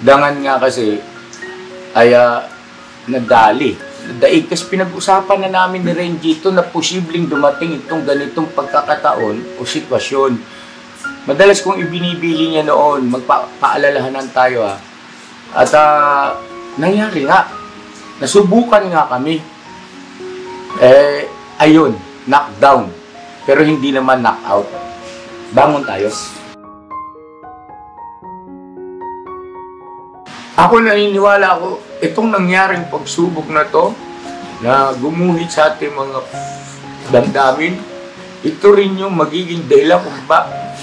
Dangan nga kasi ay nadali. Daig kasi pinag-usapan na namin ni Renji ito na posibleng dumating itong ganitong pagkakataon o sitwasyon. Madalas kong ibinibili niya noon, magpaalalahanan tayo At nangyari nga, nasubukan nga kami. Ayun, knockdown. Pero hindi naman knockout. Bangon tayo. Ako naniniwala ako, itong nangyaring pagsubok na to, na gumuhit sa ating mga damdamin, ito rin yung magiging dahilan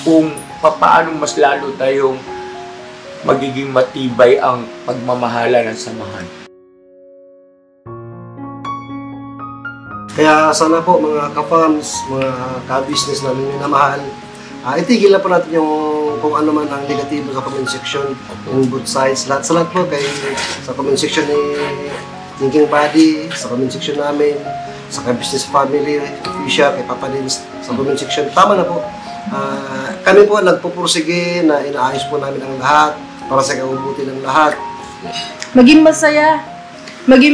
kung paano mas lalo tayong magiging matibay ang pagmamahala ng samahan. Kaya sana po mga ka-fans, mga ka-business namin minamahal, itigil na po natin yung kung ano man ang negatibo sa comment section in both sides. Lahat sa lahat po, sa comment section ni Thinking Buddy, sa comment section namin, sa ka-business family, Fisher, kay Papa Dins, sa comment section. Tama na po. Kami po nagpupursige na inaayos po namin ang lahat para sa kabubuti ng lahat. Maging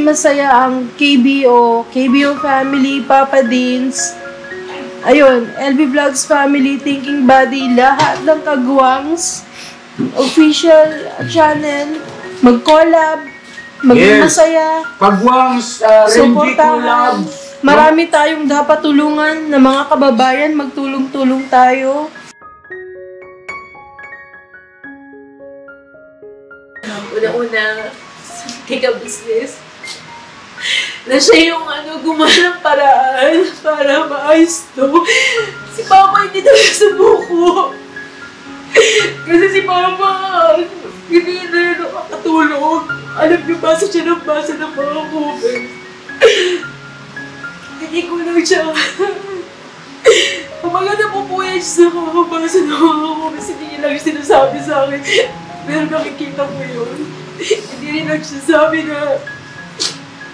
masaya ang KBO family, Papa Dins, ayun, LB Vlogs family, Thinking Buddy, lahat ng kagwangs, official channel, mag-collab, maging masaya, Kagwangs, Renji Collab. Marami tayong dapat tulungan na mga kababayan, magtulong-tulong tayo. Una-una, kika-business, na siya yung gumawa ng paraan para maayos to. Si Papa hindi talaga sumuko. Kasi si Papa, hindi na nakakatulog. Alam niyo, basa siya ng basa ng mga comments. Hindi ko lang siya. Kumaganda po po yan siya sa kakabasa ng mga comments. Hindi niya lang sinasabi sa akin. Pero nakikita ko yun. Hindi rin nagsasabi na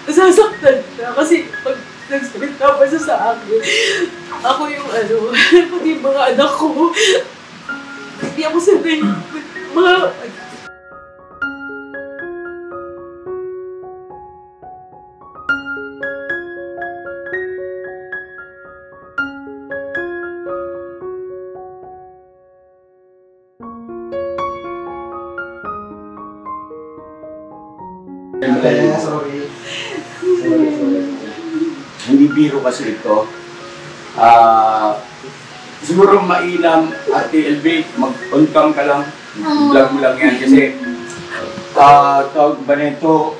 nasasaktan na. Kasi pag nagsalita pa siya sa akin, ako yung pati yung mga anak ko. Hindi ako sanay. Mga Sorry. Hindi biro kasi ito. Siguro mainam, Ate LB, mag-on cam ka lang. Vlog mo lang yan kasi tawag ba nito,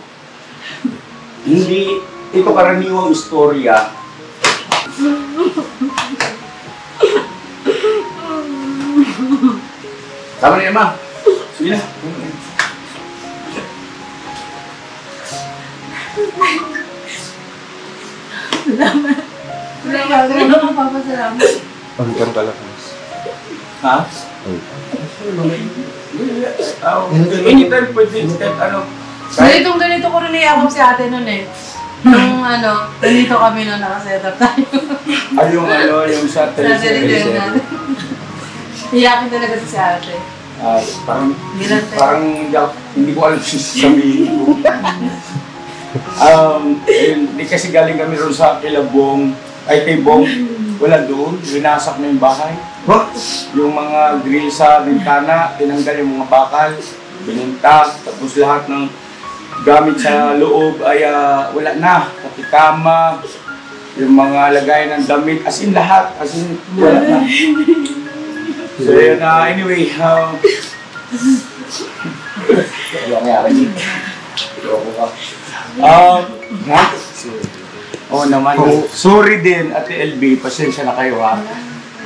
hindi ito karaniwang istorya. Tama na, Emma. Sige na. salamat. Salamat ako, Papa. Salamat. Pagkan ka lang, Mas. Ha? Anytime pwede, kahit Ganito ko rin niyakap si ate nun Nung ganito kami nun nakasetup tayo. yung sa television. Iyakin talaga si ate. Parang hindi ko alam sasabihin ko. Hindi kasi galing kami ron sa Kilabong, kay Bong, wala doon, winasak na yung bahay. Yung mga grill sa bintana, tinanggal yung mga bakal, binintas, tapos lahat ng gamit sa loob ay wala na, pati kama, yung mga lagay ng damit, as in lahat, as in wala na. So yun, anyway, naman. Sorry din, Ate LB, pasensya na kayo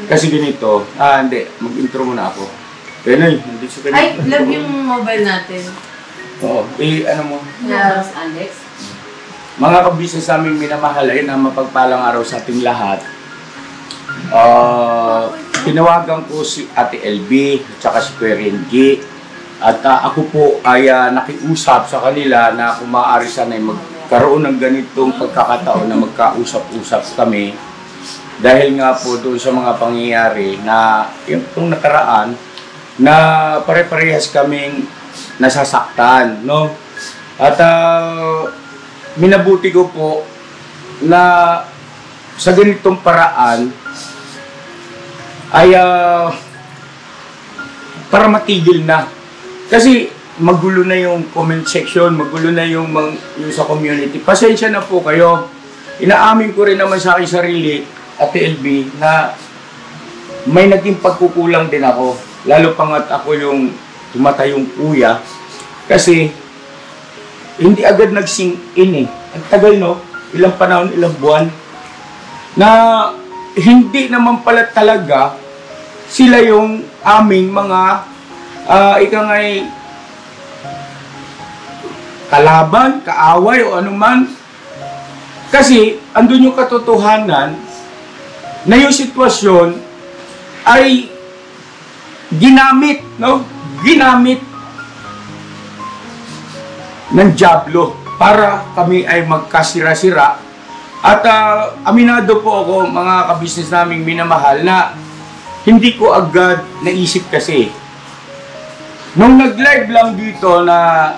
Kasi ganito, hindi, mag-intro muna ako. Kaya hindi siya ganito. Ay, love yung mobile natin. Oo, ano mo? Yes, Alex. Mga kabisnes namin minamahal ay na mapagpalang araw sa ating lahat. Tinawagan ko si Ate LB at saka si Kuya Renji. At ako po ay nakiusap sa kanila na kung maaari sana ay magkaroon ng ganitong pagkakataon na magkausap-usap kami. Dahil nga po doon sa mga pangyayari na yung nakaraan na pare-parehas kaming nasasaktan, no? At minabuti ko po na sa ganitong paraan ay para matigil na. Kasi magulo na yung comment section, magulo na yung sa community. Pasensya na po kayo. Inaamin ko rin naman sa aking sarili, Ate LB, na may naging pagkukulang din ako. Lalo pangat ako yung tumatayong kuya. Kasi hindi agad nag-sink in eh. Ang tagal, no? Ilang panahon, ilang buwan. Na hindi naman pala talaga sila yung aming mga ikangay kalaban, kaaway o anuman. Kasi andun yung katotohanan na yung sitwasyon ay ginamit, no? Ginamit ng dyablo para kami ay magkasira-sira. At aminado po ako, mga kabisnes naming minamahal, na hindi ko agad naisip kasi. Nung nag-live lang dito na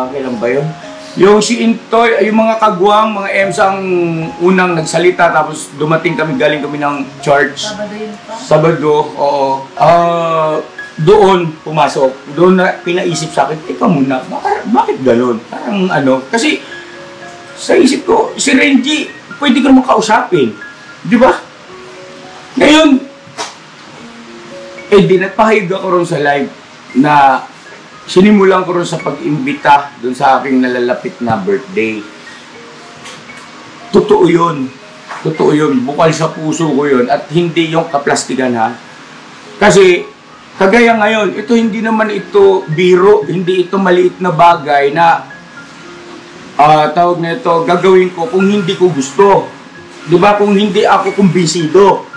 kailan ba yun? Yung si Intoy, yung mga kagwang, mga EMS ang unang nagsalita, tapos dumating kami, galing kami ng church. Sabado yun pa? Sabado, oo. Doon pumasok, doon na pinaisip sa akin, teka muna, bakit ganun? Parang ano, kasi sa isip ko, si Renji, pwede ko naman kausapin. Di ba? Ngayon, di nagpahayag ako ron sa live na sinimulan ko ron sa pag-imbita doon sa aking nalalapit na birthday. Totoo yun. Totoo yun. Bukal sa puso ko yun. At hindi yung kaplastikan, ha? Kasi, kagaya ngayon, ito hindi naman ito biro, hindi ito maliit na bagay na tawag na ito, gagawin ko kung hindi ko gusto. Diba? Kung hindi ako kumbinsido.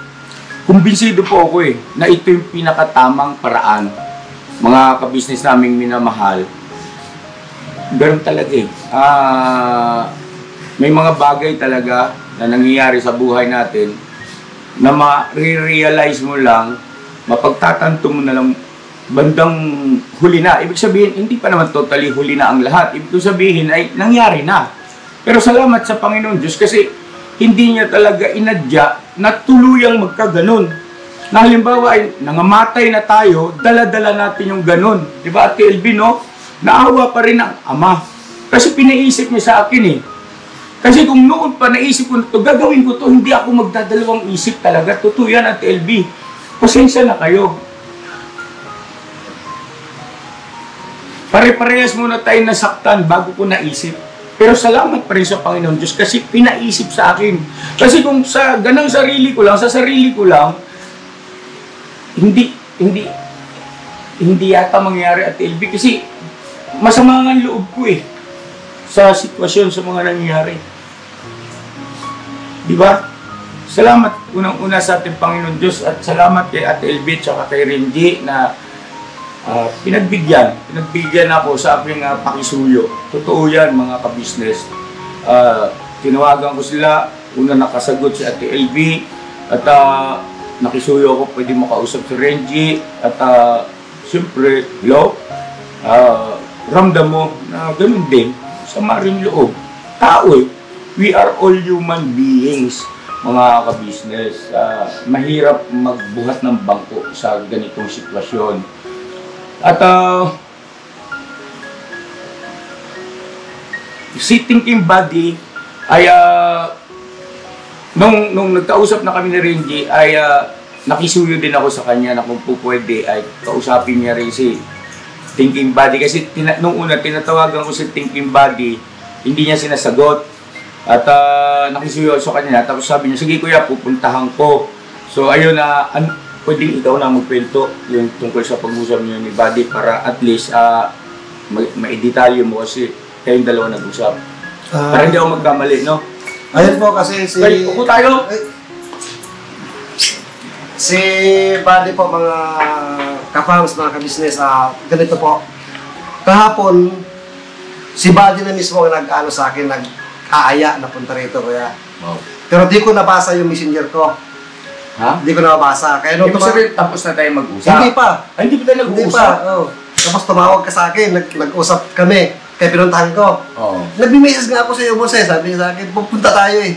Kumbinsido po ako na ito yung pinakatamang paraan. Mga kabisnes naming minamahal. Ganun talaga may mga bagay talaga na nangyayari sa buhay natin na ma-realize mo lang, mapagtatanto mo na lang bandang huli na. Ibig sabihin, hindi pa naman totally huli na ang lahat. Ibig sabihin ay nangyari na. Pero salamat sa Panginoon Diyos kasi hindi niya talaga inadya na tuluyang magkaganon. Na halimbawa ay nangamatay na tayo, dala-dala natin yung ganon. Diba Ate LB, no? Naawa pa rin ang Ama. Kasi pinaisip niya sa akin eh. Kasi kung noon pa naisip ko na ito, gagawin ko ito, hindi ako magdadalawang isip talaga. Totoo yan Ate LB. Pasensya na kayo. Pare-parehas muna tayo nasaktan bago ko naisip. Pero salamat pa rin sa Panginoon Diyos kasi pinaisip sa akin. Kasi kung sa ganang sarili ko lang, sa sarili ko lang, hindi yata mangyari at LB kasi masama nga ang loob ko eh sa sitwasyon, sa mga nangyayari. Di ba? Salamat unang-una sa ating Panginoon Diyos at salamat kay Ate LB at kay Renji na pinagbigyan ako sa aking pakisuyo. Totoo yan mga kabisnes. Tinawagan ko sila, una nakasagot si Ate LB at nakisuyo ako, pwede makausap si Renji at siyempre, hello, ramdam mo na ganun din sa maring loob. Tao eh, we are all human beings mga kabisnes. Mahirap magbuhat ng bangko sa ganitong sitwasyon. At si Thinking Buddy ay nung nagkausap na kami ni Renji ay nakisuyo din ako sa kanya na kung pwede ay kausapin niya rin si Thinking Buddy kasi nung una tinatawagan ko si Thinking Buddy, hindi niya sinasagot at nakisuyo ako sa kanya tapos sabi niya, sige kuya, pupuntahan ko. So ayun na pwedeng ikaw na magkwento yung tungkol sa pag-usap niyo ni Buddy para at least maidetalye mo kasi kayong dalawa nag-usap. Para hindi ako magkamali, no? Ayun po kasi si... Ay, upo tayo! Si Buddy po mga ka-farms, mga ka-business, ganito po. Kahapon, si Buddy na mismo ang nag-ano sa akin, nag-aaya na punta rito kuya. Wow. Pero di ko nabasa yung messenger ko. Ha? Hindi ko nabasa. Kaya nung Ibig sabihin, tapos na tayo mag-usap? Hindi pa. Ay, hindi pa tayo Hindi nag-uusap? pa. Oh. Tapos tumawag ka sa akin, nag-usap kami. Kaya pinuntahan ko. Oo. Nagbi-message nga ako sa iyo, boss eh. Sabi niya sa akin, pupunta tayo eh.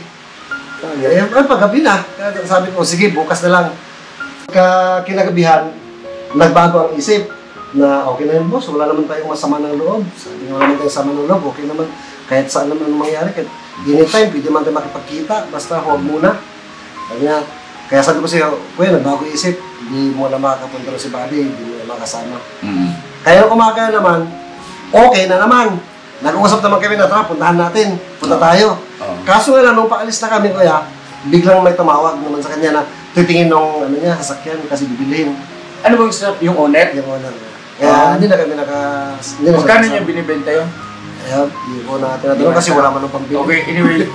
Ay, paggabi na. Kaya sabi ko, sige, bukas na lang. Kinagabihan, nagbago ang isip na okay na yun, boss. Wala naman tayong masama ng loob. Sabi nga, wala naman tayong sama ng loob. Okay naman. Kahit saan naman mangyari. Kahit anytime, pwede man tayo makipagkita. Basta huwag muna. Sabi nga, kaya sabi ko sa'yo, kuya, nagbago isip. Hindi mo na makakapunta si Buddy. Hindi mo na makasama. Kaya nung umaga naman, okay na naman. Nag-uusap naman kami na, tara, puntahan natin. Punta tayo. Kaso nga lang, nung paalis na kami, kuya, biglang may tumawag naman sa kanya na titingin nung ano niya, sasakyan kasi bibilihin. Ano bang yung owner? Yung owner. Kaya hindi na kami Magkano niya binibenta yun? Kaya hindi ko na tinatanong kasi wala man ng pambili. Okay, anyway.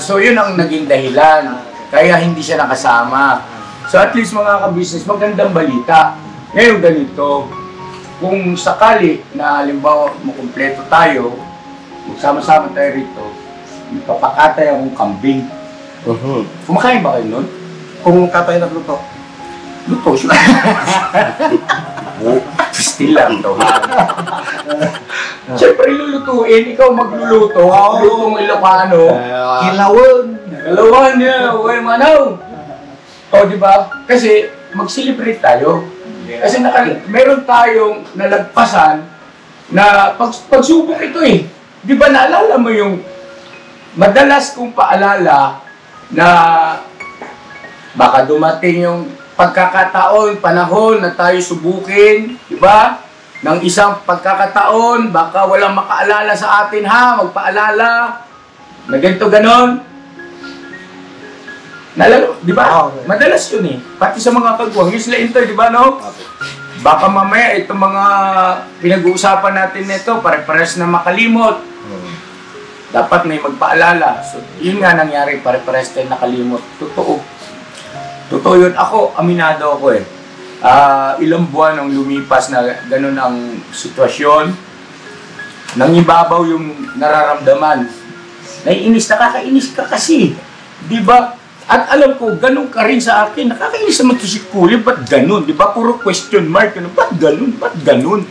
So yun ang naging dahilan. Kaya hindi siya nakasama. So at least mga ka-business, magandang balita. Ngayon ganito, kung sakali na halimbawa makumpleto tayo, magsama-sama tayo rito, ipapakatay akong kambing. Kumakain ba kayo nun? Kung katay na luto. Luto siya. Still lang to. Siyempre lulutuin, ikaw magluluto. Lutong Ilocano. Kilawon! Kalawan niya, uy manaw. O diba? Kasi mag-celebrate tayo. Kasi meron tayong nalagpasan na pagsubok ito eh. Di ba naalala mo yung madalas kong paalala na baka dumating yung pagkakataon, panahon na tayo subukin, di ba? Ng isang pagkakataon, baka walang makaalala sa atin ha, magpaalala. Na ganito ganon. Nalalo, di ba? Madalas yun eh. Pati sa mga kagwang, yung sila ito, di ba no? Baka mamaya itong mga pinag-uusapan natin nito, pare-pares na makalimot. Dapat may magpaalala. So, yun nga nangyari, pare-pares tayo nakalimot. Totoo. Totoo yun. Ako, aminado ako eh. Ilang buwan ang lumipas na ganun ang sitwasyon. Nangibabaw yung nararamdaman. Naiinis, nakakainis ka kasi. Di ba? At alam ko, ganun ka rin sa akin. Nakakainis naman to si Kuli. Ba't ganun? Di ba? Puro question mark. Ba't ganun? Ba't ganun?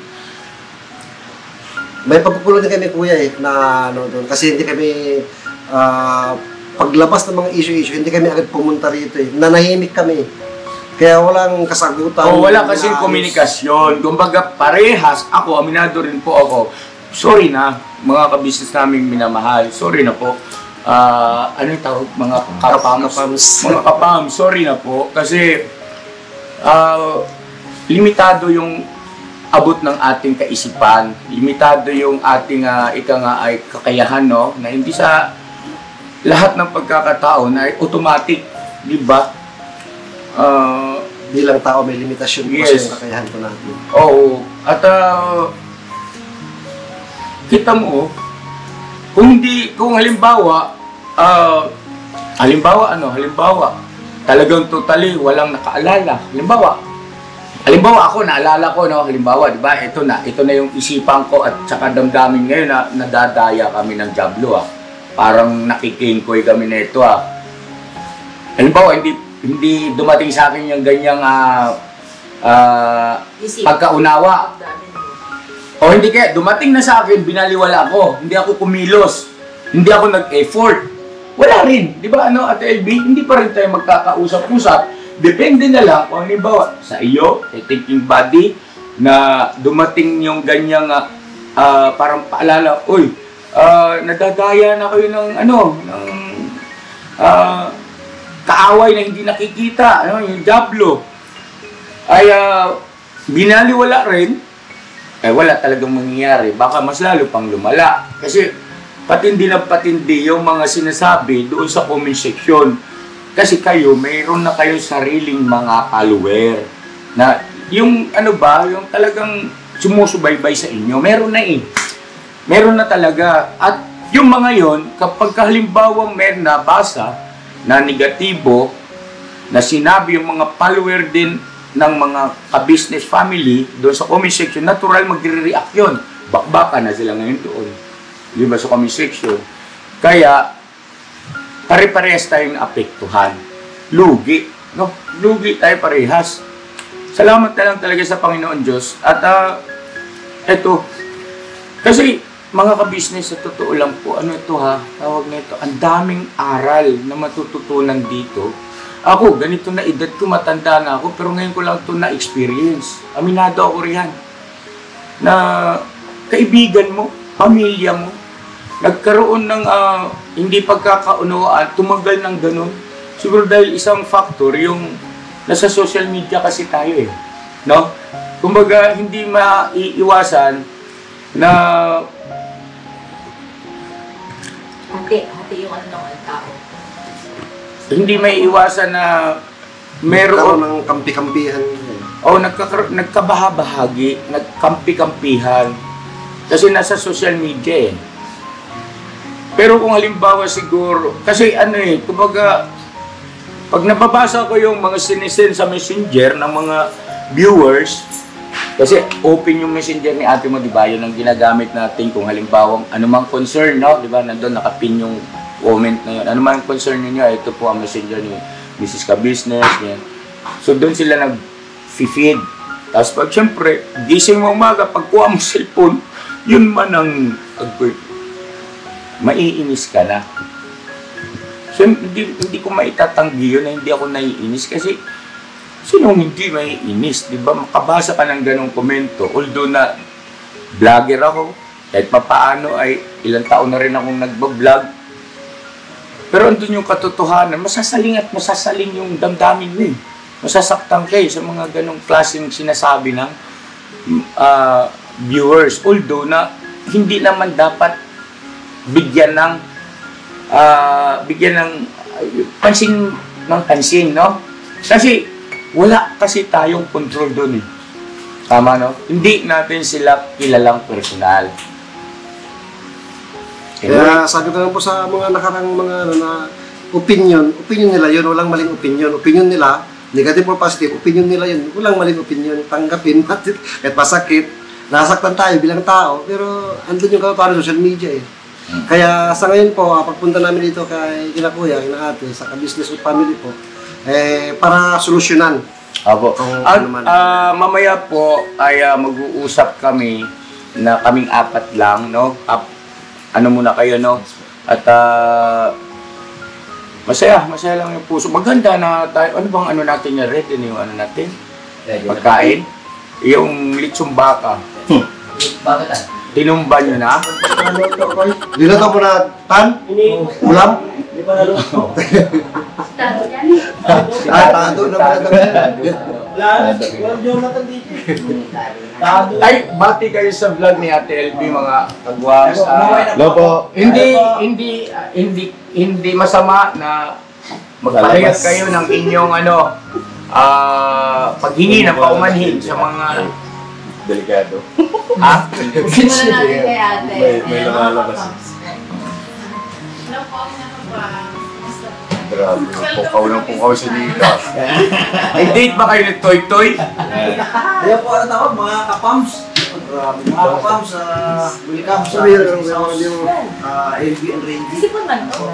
May pagkukulo din kami, kuya eh, na ano doon. Kasi hindi kami, paglabas ng mga issue-issue, hindi kami agad pumunta rito eh. Nanahimik kami. Kaya walang kasagutan. Wala kasing komunikasyon. Kumbaga, parehas. Ako, aminado rin po ako. Sorry na, mga kabisnes naming minamahal. Sorry na po. Ano yung tawag? Mga kapams. Mga kapams. Sorry na po. Kasi, limitado yung abot ng ating kaisipan. Limitado yung ating ay kakayahan, no? Na hindi sa lahat ng pagkakataon ay automatic. Di ba? Bilang tao may limitasyon po Yes. sa kakayahan po natin. Oo. At kita mo, kung halimbawa, talagang totally walang nakaalala. Halimbawa ako, naalala ko, no, halimbawa, di ba, ito na yung isipan ko at saka damdamin ngayon na nadadaya kami ng Diablo, Parang nakikingkoy kami na ito, Halimbawa, hindi dumating sa akin yung ganyang pagkaunawa. O hindi kaya, dumating na sa akin, binaliwala ako, hindi ako kumilos, hindi ako nag-effort. Wala rin, di ba, Ate LB, hindi pa rin tayo magkakausap-usap. Depende na lang kung halimbawa sa iyo, thinking body, na dumating yung ganyang parang paalala, uy, nadadaya na kayo ng kaaway na hindi nakikita, yung Diablo. Ay binaliwala rin, wala talagang mangyayari. Baka mas lalo pang lumala. Kasi patindi na patindi yung mga sinasabi doon sa comment section. Kasi kayo, mayroon na kayong sariling mga follower na yung yung talagang sumusubaybay sa inyo. Meron na Meron na talaga. At yung mga yon, kapag halimbawang meron na basa na negatibo, na sinabi yung mga follower din ng mga ka-business family doon sa comment section, natural magre-react yun. Bakbaka na sila ngayon doon. Di ba sa comment section? Kaya, pare-parehas tayong apektuhan. Lugi. No? Lugi tayo parehas. Salamat na lang talaga sa Panginoon Diyos. At eto, kasi mga ka-business, sa totoo lang po, ano ito ha, tawag na ito, ang daming aral na matututunan dito. Ako, ganito na edad ko, matanda na ako, pero ngayon ko lang ito na-experience. Aminado ako riyan. Na kaibigan mo, pamilya mo, nagkaroon ng hindi pagkakaunawaan, tumagal ng ganun. Siguro dahil isang factor, yung nasa social media kasi tayo eh. No? Kumbaga, hindi maiiwasan na Hati yung ano ng tao. hindi maiiwasan na Meron meron ng kampi-kampihan. nagkabahabahagi, nagkampi-kampihan. Kasi nasa social media eh. Pero kung halimbawa siguro, kasi ano eh, kumbaga, pag nababasa ko yung mga sinisend sa messenger ng mga viewers, kasi open yung messenger ni ate mo, di ba? Yun ang ginagamit natin kung halimbawa anumang concern, no? Di ba? Nandun nakapin yung comment na yun. Anumang concern niyo, ito po ang messenger ni Mrs. Ka-Business, yan. So doon sila nag-feed. Tapos pag syempre, gising mo umaga, pagkuha mo cellphone, yun man ang maiinis ka na. So hindi ko maitatanggi yun na hindi ako naiinis kasi sinong hindi maiinis, di ba? Makabasa ka ng ganong komento. Although na vlogger ako, kahit papaano ay ilang taon na rin akong nagbablog. Pero andun yung katotohanan, masasaling at masasaling yung damdamin mo eh. Masasaktan kayo sa mga ganong klaseng sinasabi ng viewers. Although na hindi naman dapat bigyan ng pansin, no? Kasi wala kasi tayong control doon eh. Tama, no? Hindi natin sila kilalang personal. Kaya sabi ko lang po sa mga nakarang mga opinion nila yun, walang maling opinion. Opinion nila, negative or positive, opinion nila yun, walang maling opinion. Tanggapin natin, kahit masakit, nasaktan tayo bilang tao, pero andun yung para social media eh. Kaya sa ngayon po, pagpunta namin dito kay kina kuya, kina ate, sa ka-business with family po, para solusyonan. Opo. Mamaya po ay mag-uusap kami na kaming apat lang, no? Ano muna kayo, no? At masaya lang yung puso. Maganda na tayo. Ano bang ano natin yung red? Ano yung ano natin? Pagkain? Yung litsong baka. Bakit Tinumba nyo na? Dito mo na tan? Ulam? Hindi pa naluto. Tado na pala kami. Jonathan dito. Ay, bati kayo sa vlog ni Ate LB, mga kagwas. Lopo. Hindi masama na magpahayag kayo ng inyong paghingi ng paumanhin sa mga Delikado. Simulan natin kay ate. May lumalabas. Grabe. Pukaw si Nika. May date ba kayo ni Toy Toy? Kaya po ano tawag, mga kapams. Mga kapams, welcome sa LB and Randy. Sipon man to.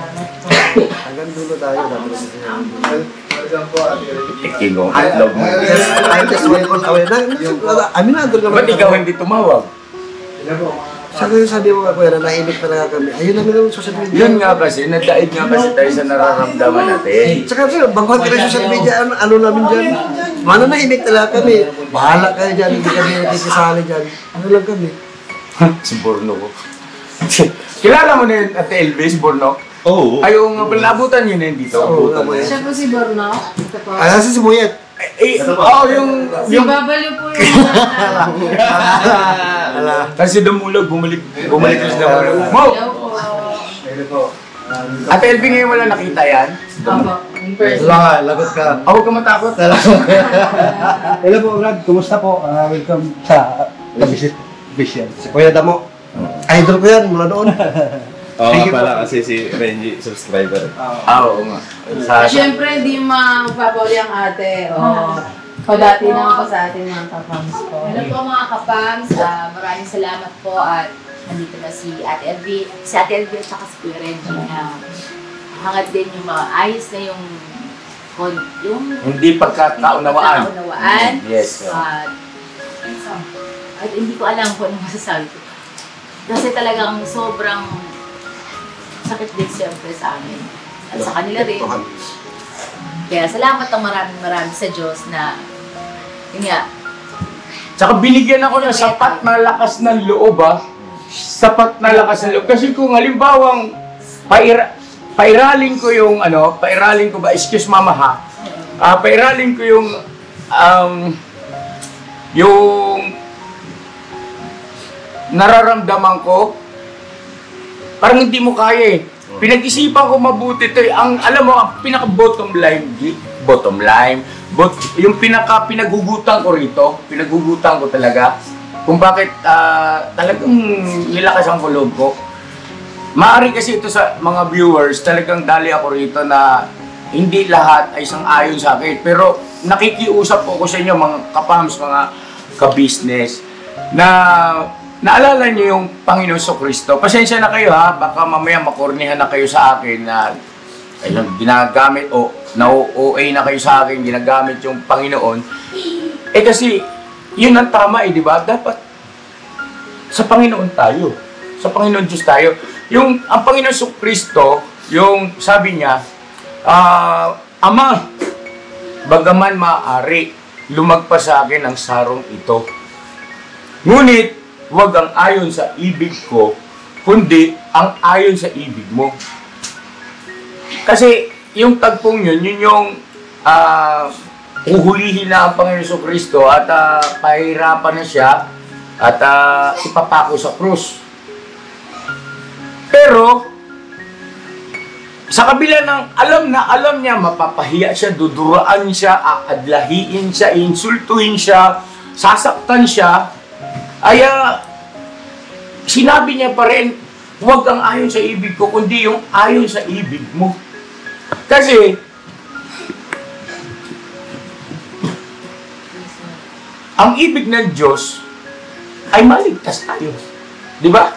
Hanggang dulo tayo. Welcome po, Ate Regina. King of Love mo. I'm just one call away. Aminado naman. Ba't ikaw hindi tumawag? Sabi mo kuya na nahimik talaga kami. Ayun namin yung social media. Yun nga kasi, nadaig nga kasi tayo sa nararamdaman natin. Tsaka bangkot ka na social media, ano namin dyan. Mana nahimik talaga kami. Bahala kayo dyan, hindi kami nakikisali dyan. Ano lang kami. Si Borno ko. Kilala mo na yun, Ate Elvis, Borno? Oo. Ay, yung nabutan yun yun dito. Oo, Abutan. naman. Siya po si Borno. Ito po. Nasa si Muyet. yung... Si Babalo po yung Kasi Damulog, bumalik na si Damulog. Mo! Hello po. Ate Elvin, ngayon wala nakita yan? Opo. In person. Wala, lagot ka. Huwag ka matakot. Hello po, Brad. Kumusta po? Welcome sa Kabisit Vision. Si Kuya Damo. Idol ko yan, mula noon. Oo nga pala kasi si Renji, subscriber. Oo nga. Siyempre, di magpapauli ang ate. Padati naman po sa ating mga kapams po. Ano po mga kapams, maraming salamat po at nandito na si Ate LB at saka si Kuya Reggie na hangad din yung ayos na yung yung Hindi pagkakaunawaan. pagkakaunawaan. Yes. At hindi ko alam kung ano masasabi ko. Kasi talagang sobrang sakit din siyempre sa amin. At sa kanila rin. Kaya salamat ang maraming sa Diyos na, yun nga, Tsaka binigyan ako ng sapat na lakas ng loob, sapat na lakas ng loob. Kasi kung halimbawang pairalin ko yung pairalin ko ba, excuse mama ha, pairalin ko yung nararamdaman ko, parang hindi mo kaya eh. Pinag-isipan ko mabuti ito eh. Alam mo, ang pinaka-bottom line, yung pinagugutan ko rito, pinagugutan ko talaga, kung bakit talagang nilakasan ko loob ko. Maaari kasi ito sa mga viewers, talagang dali ako rito na hindi lahat ay sang-ayon sa akin. Pero nakikiusap po ko sa inyo, mga kapams, mga ka-business, na naalala niyo yung Panginoon Kristo. Pasensya na kayo ha, baka mamaya makornihan na kayo sa akin na ayun, ginagamit o na-OA na kayo sa akin, ginagamit yung Panginoon. Eh kasi, yun ang tama di ba? Dapat sa Panginoon tayo. Sa Panginoon Diyos tayo. Ang Panginoon Kristo, yung sabi niya, Ama, bagaman maaari, lumagpas sa akin ang sarong ito. Ngunit, huwag ang ayon sa ibig ko, kundi ang ayon sa ibig mo. Kasi yung tagpong yun yung uhulihin na ang Panginoon Kristo at pahirapan na siya at ipapako sa krus. Pero, sa kabila ng alam niya, mapapahiya siya, duduraan siya, aadlahiin siya, insultuhin siya, sasaktan siya, ay sinabi niya pa rin, huwag ang ayon sa ibig ko, kundi yung ayon sa ibig mo. Kasi, ang ibig ng Diyos ay maligtas tayo. Di ba?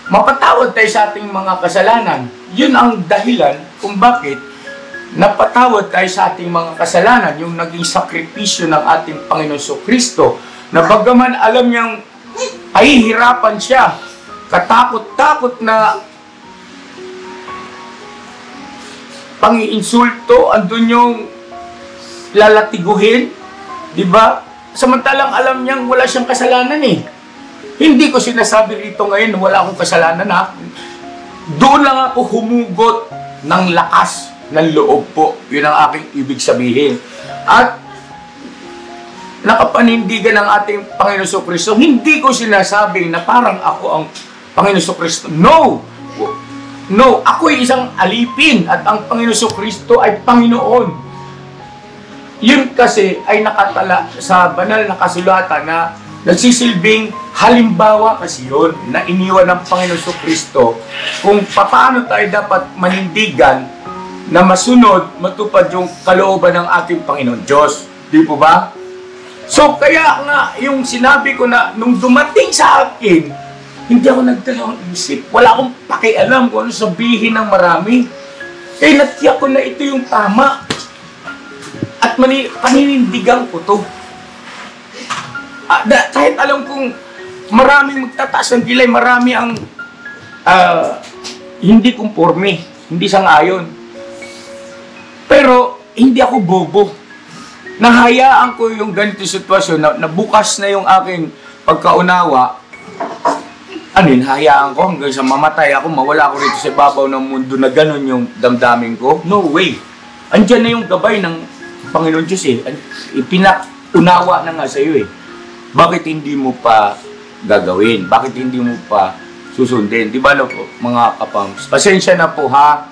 Mapatawad tayo sa ating mga kasalanan. Yun ang dahilan kung bakit napatawad tayo sa ating mga kasalanan, yung naging sakripisyo ng ating Panginoon Kristo, na bagaman alam niyang pahihirapan siya, katakot-takot na pang-iinsulto, andun yung lalatiguhin, di ba? Samantalang alam niyang wala siyang kasalanan eh. Hindi ko sinasabi rito ngayon na wala akong kasalanan ha. Doon lang ako humugot ng lakas ng loob po. Yun ang aking ibig sabihin. At nakapanindigan ng ating Panginoon Kristo, hindi ko sinasabing na parang ako ang Panginoon Kristo. No! No, ako ay isang alipin at ang Panginoon Kristo ay Panginoon. Yun kasi ay nakatala sa banal na kasulatan na nagsisilbing halimbawa kasi yun na iniwan ng Panginoon Kristo kung paano tayo dapat manindigan na masunod, matupad yung kalooban ng ating Panginoon Diyos. Di po ba? So, kaya nga, yung sinabi ko na, nung dumating sa akin, hindi ako nagdalawang isip. Wala akong pakialam kung ano sabihin ng marami. Kaya natiyak ko na ito yung tama. At paninindigan ko to. Kahit alam kong maraming magtataas ng kilay, marami ang hindi kumporme, hindi sang-ayon. Pero, hindi ako bobo. Nahayaan ko yung ganito sitwasyon na bukas na yung aking pagkaunawa. Hayaan ko hanggang sa mamatay ako, mawala ako rito sa ibabaw ng mundo na ganun yung damdamin ko. No way. Andiyan na yung gabay ng Panginoon Diyos eh. Ipinaunawa na nga sa iyo eh. Bakit hindi mo pa gagawin? Bakit hindi mo pa susundin? Di ba mga kapams? Pasensya na po ha.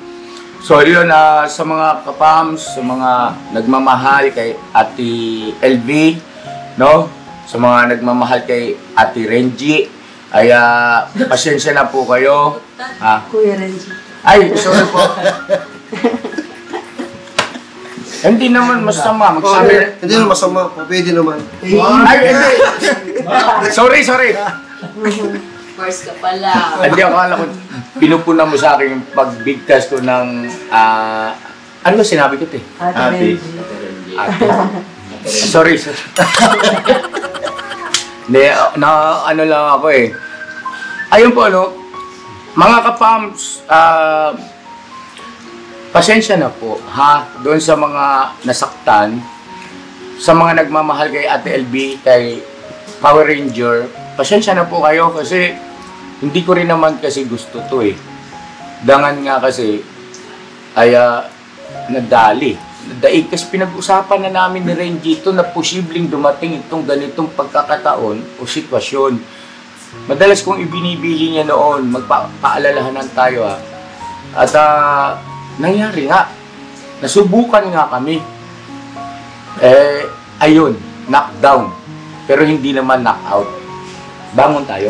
So yun, sa mga kapams, sa mga nagmamahal kay Ate LV, no? Sa mga nagmamahal kay Ate Renji, ay pasensya na po kayo. Kuya Renji. Ay, sorry po. Hindi naman masama. Hindi naman masama. Pwede naman. Ay, hindi. Sorry. First ka pala. Hindi, akala ko, pinupuna mo sa akin yung pagbigkas ko ng Ano ba sinabi ko, te? Ate Ate. Renji. Ate. Sorry, sir. Hindi, ano lang ako eh. Ayun po, ano, mga kapams, pasensya na po, ha? Doon sa mga nasaktan, sa mga nagmamahal kay Ate LB, kay Power Ranger, pasensya na po kayo kasi hindi ko rin naman kasi gusto to eh. Dangan nga kasi ay nadali. Nadaig kasi pinag-usapan na namin ni Renji ito na posibleng dumating itong ganitong pagkakataon o sitwasyon. Madalas kong ibinibili niya noon, magpaalalahanan tayo ha. At nangyari nga, nasubukan nga kami. Ayun, knockdown. Pero hindi naman knockout. Bangon tayo.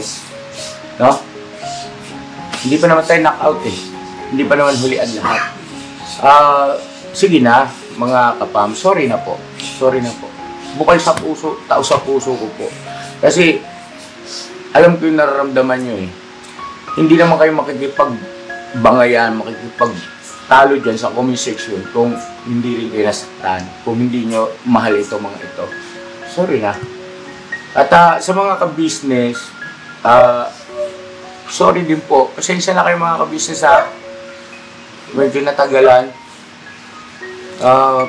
No? Hindi pa naman tayo knockout eh. Hindi pa naman hulian lahat. Sige na, mga kapam, sorry na po. Sorry na po. Bukal sa puso, tao sa puso ko po. Kasi, alam ko yung nararamdaman nyo eh. Hindi naman kayo makikipagbangayan, makikipagtalo dyan sa comment section kung hindi rin kayo nasaktan, kung hindi nyo mahal ito mga ito. Sorry na. At sa mga ka-business, sorry din po. Pasensya na kayo mga ka-business ha. Medyo natagalan.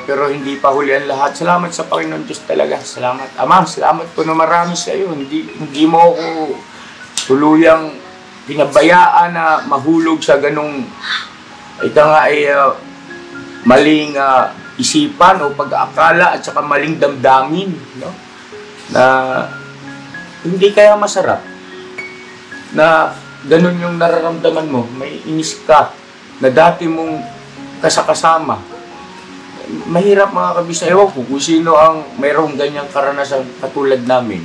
Pero hindi pa huli ang lahat. Salamat sa Panginoon Diyos talaga. Salamat. Ama, salamat po na marami sa iyo. Hindi mo ako tuluyang pinabayaan na mahulog sa ganong maling isipan o pag-aakala at saka maling damdamin. No? Na hindi kaya masarap na ganun yung nararamdaman mo. May inis ka na dati mong kasakasama. Mahirap mga kabisa. Ewan ko kung sino ang mayroong ganyang karanasan katulad namin.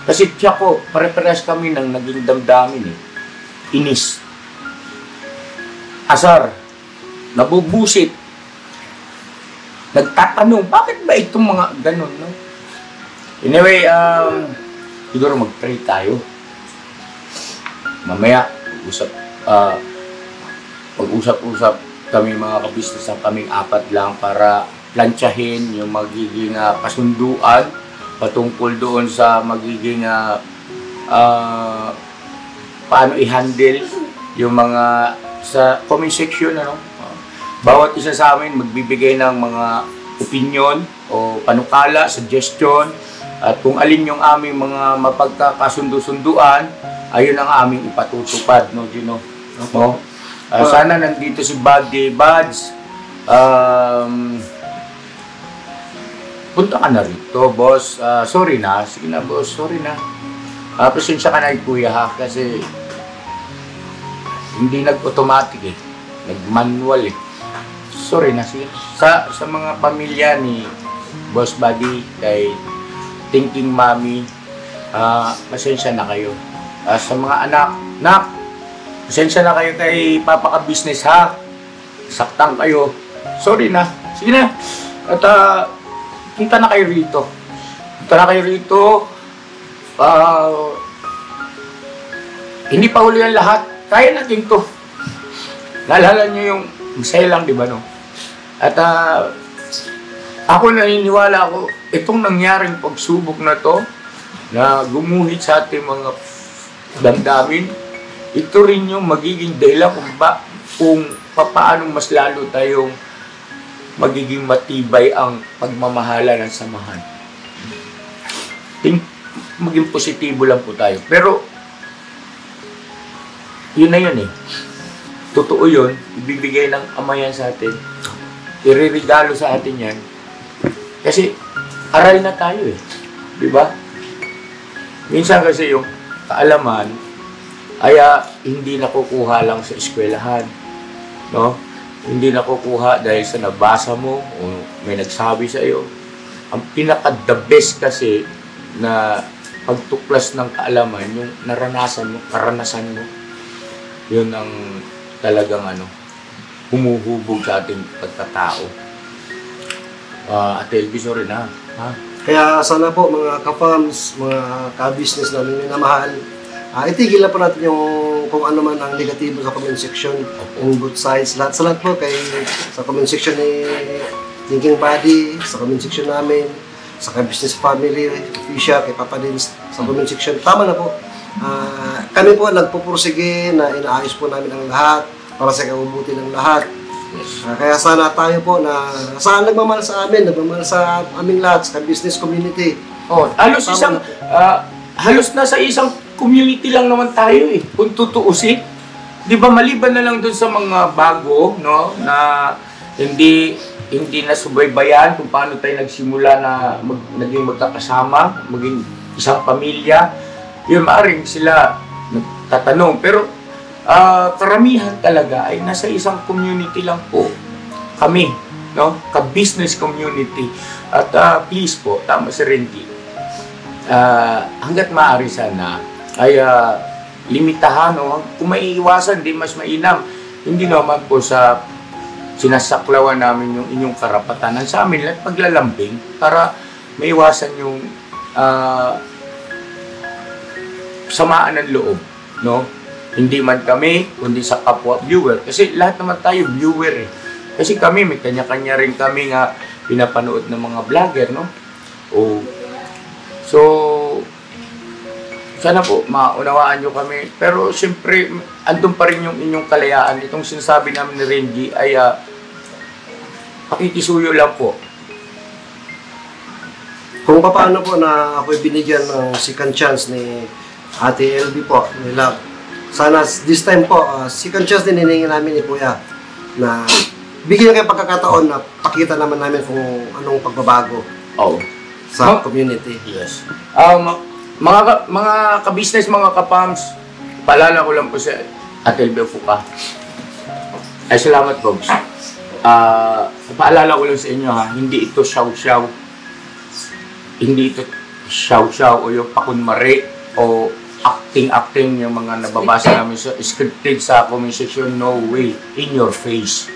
Kasi tiyak ko, pare-parehas kami ng naging damdamin eh. Inis. Asar. Nabubusit. Nagtatanong, bakit ba itong mga ganun, no? Anyway, siguro mag-pray tayo. Mamaya, mag-usap-usap kami mga kabisnes ng kaming apat lang para plantsahin yung magiging kasunduan patungkol doon sa magiging paano i-handle yung mga sa comment section, ano? Bawat isa sa amin magbibigay ng mga opinion o panukala, suggestion, at kung alin yung aming mga mapagkakasundu-sunduan, ayun ang aming ipatutupad, no, Gino? No? Sana nandito si Buddy Buds. Punta ka na rito, boss. Sorry na. Sige na, boss. Sorry na. Pasensya ka na, kuya, ha? Kasi hindi nag-automatic eh. Nag-manual eh. Sorry na. Sige. Sa mga pamilya ni Boss Buddy, kay Thinking Mommy, pasensya na kayo. Sa mga anak, pasensya na kayo kay Papa ka business ha. Saktang kayo. Sorry na. Sige na. At punta na kayo rito. Punta na kayo rito. Hindi pa huli ang lahat. Kaya natin to. Naalala nyo yung masaya lang, di ba, no? At ako naniniwala ako, itong nangyaring pagsubok na to, na gumuhit sa ating mga damdamin, ito rin yung magiging dahilan kung paano mas lalo tayong magiging matibay ang pagmamahala ng samahan. Maging positibo lang po tayo. Pero, yun na yun eh. Totoo yun, ibibigay ng Ama yan sa atin. Iririgalo sa atin yan. Kasi, aral na tayo eh. Diba? Minsan kasi yung kaalaman, ay hindi nakukuha lang sa eskwelahan, no? Hindi nakukuha dahil sa nabasa mo o may nagsabi sa iyo. Ang pinaka-the best kasi na pagtuklas ng kaalaman, yung naranasan mo, karanasan mo, yun ang talagang humuhubog sa ating pagkatao. Ate Elvis, sorry na. Ha? Kaya sana po mga ka-fams, mga ka-business namin minamahal, itigil na po natin yung kung ano man ang negatibo sa comment section in both sides. Sa lahat po, sa comment section ni Thinking Buddy, sa comment section namin, sa Business Family, Official, kay Papa Dins, sa comment section. Tama na po. Kami po nagpupursige na inaayos po namin ang lahat para sa kabubuti ng lahat. Kaya sana tayo po na saan nagmamahal sa amin, nagmamahal sa aming lahat, sa business community. Halos nasa isang community lang naman tayo eh, kung tutuusin. Di ba maliban na lang dun sa mga bago, no, na hindi nasubaybayan kung paano tayo nagsimula na naging magkakasama, maging isang pamilya, yun maaaring sila nagtatanong. Pero karamihan talaga ay nasa isang community lang po kami, no, ka-business community. At please po, tama si Renji, hanggat maaari sana ay limitahan, no? Kung maiiwasan, di mas mainam. Hindi naman po sa sinasaklawan namin yung inyong karapatan. Sa amin lang paglalambing para maiwasan yung samaan ng loob, no? Hindi man kami, kundi sa kapwa viewer. Kasi lahat naman tayo viewer eh. Kasi kami, may kanya-kanya rin kami nga pinapanood ng mga vlogger, no? So, sana po, maunawaan nyo kami. Pero, siyempre, andun pa rin yung inyong kalayaan. Itong sinasabi namin ni Renji ay pakikisuyo lang po. Kung paano po na ako'y binigyan ng second chance ni Ate LB po, ni Love. Sana this time po, second chance din hiningi namin ni Kuya na bigyan kayo pagkakataon na pakita naman namin kung anong pagbabago sa community. Yes. Mga ka-business, mga ka-pams, paalala ko lang po sa Ate LB Fuka. Ay, salamat, Bobs. Paalala ko lang sa inyo, ha, hindi ito shaw-shaw. Hindi ito shaw-shaw o yung pakunmari o acting-acting yung mga nababasa namin sa scripted sa comment section. No way. In your face.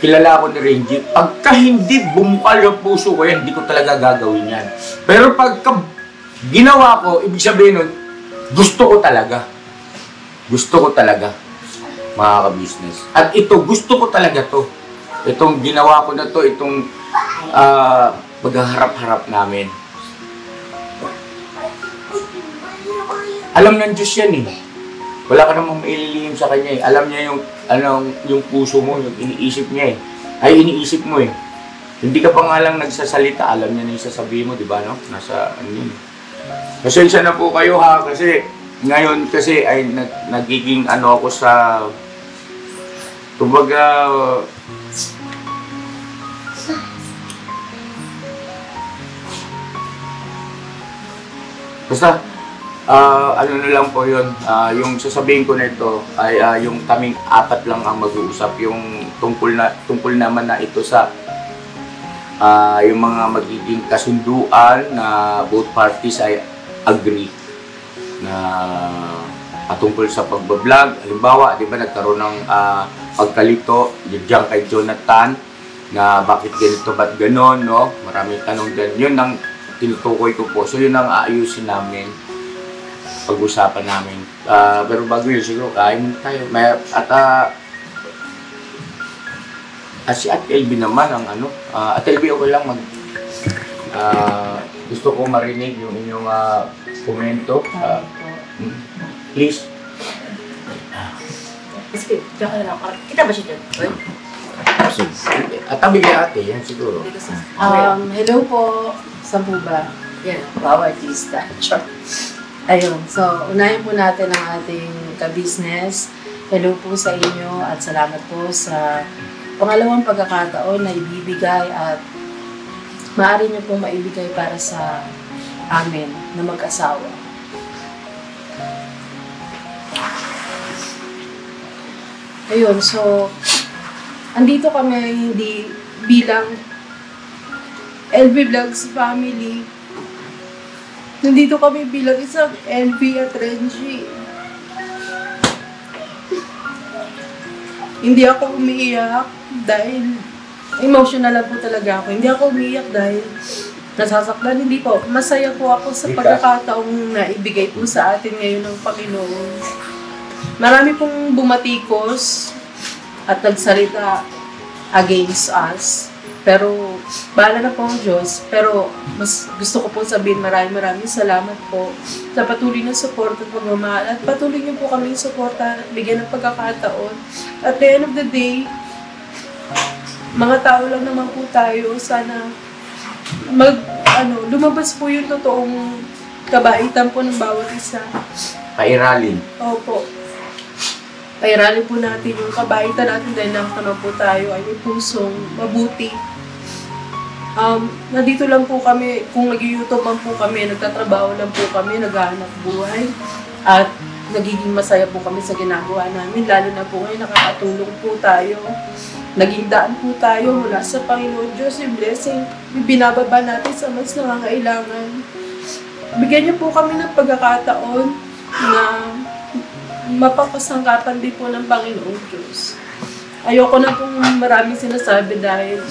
Kilala ko ni Renji, pagka hindi bumukal yung puso ko yan, hindi ko talaga gagawin yan. Pero pagka ginawa ko, ibig sabihin nun, gusto ko talaga. Gusto ko talaga, mga ka-business. At ito, gusto ko talaga to. Itong ginawa ko na to, itong maghaharap-harap namin. Alam ng Diyos yan eh. Wala ka namang maililihim sa Kanya eh. Alam niya yung puso mo, yung iniisip niya eh. Ay, iniisip mo eh. Hindi ka pa nga lang nagsasalita, alam niya na yung sasabihin mo, di ba, no? Nasa, ano yun. Pasensya na po kayo ha, kasi ngayon kasi ay nagiging ano ako sa, kumbaga, basta, ano na lang po yun, yung sasabihin ko nito ay yung kaming apat lang ang mag-uusap, yung tungkol naman na ito sa yung mga magiging kasunduan na both parties ay agree na patungkol sa pagbablog. Halimbawa, di ba nagkaroon ng pagkalito diyan kay Jonathan na bakit ganito, ba't ganon, no? Maraming tanong din. Yun ang tinutukoy ko po. So yun ang aayusin namin, pag-usapan namin. Pero bago yun, siguro kain tayo. Si Ate LB naman ang ano. Ate LB, okay lang gusto ko marinig yung inyong komento. Please. Sige, diyan ka na lang. Kita ba siya dyan? Tabi kay ate, yan siguro. Hello po. Saan po ba? Yan. Wow, artista. Sure. Ayun. So, unahin po natin ang ating ka-business. Hello po sa inyo at salamat po sa pangalawang pagkakataon na ibibigay at maaari niyo pong maibigay para sa amin na mag-asawa. Ayun, so, andito kami hindi bilang LV Vlogs family. Nandito kami bilang isang LV at Renji. Hindi ako umiiyak dahil emotional lang po talaga ako. Hindi ako umiiyak dahil nasasaktan. Hindi po. Masaya po ako sa pagkakataong na ibigay po sa atin ngayon ng Panginoon. Marami pong bumatikos at nagsalita against us. Pero, bahala na po ang Diyos. Pero, mas gusto ko po sabihin maraming salamat po sa patuloy na support at pagmamahal. At patuloy niyo po kaming suporta at bigyan ng pagkakataon. At the end of the day, mga tao lang naman po tayo. Sana lumabas po yung totoong kabaitan po ng bawat isa. Pairalin. Opo. Pairalin po natin yung kabaitan natin dahil naman po tayo ay may pusong mabuti. Nandito lang po kami, kung nag-YouTube man po kami, nagtatrabaho lang po kami, naghahanap buhay. At nagiging masaya po kami sa ginagawa namin, lalo na po ngayon nakakatulong po tayo. Naging daan po tayo mula sa Panginoon Diyos, yung blessing, yung binababa natin sa mas nangangailangan. Bigyan niyo po kami ng pagkakataon na mapapasangkapan din po ng Panginoon Diyos. Ayoko na pong maraming sinasabi dahil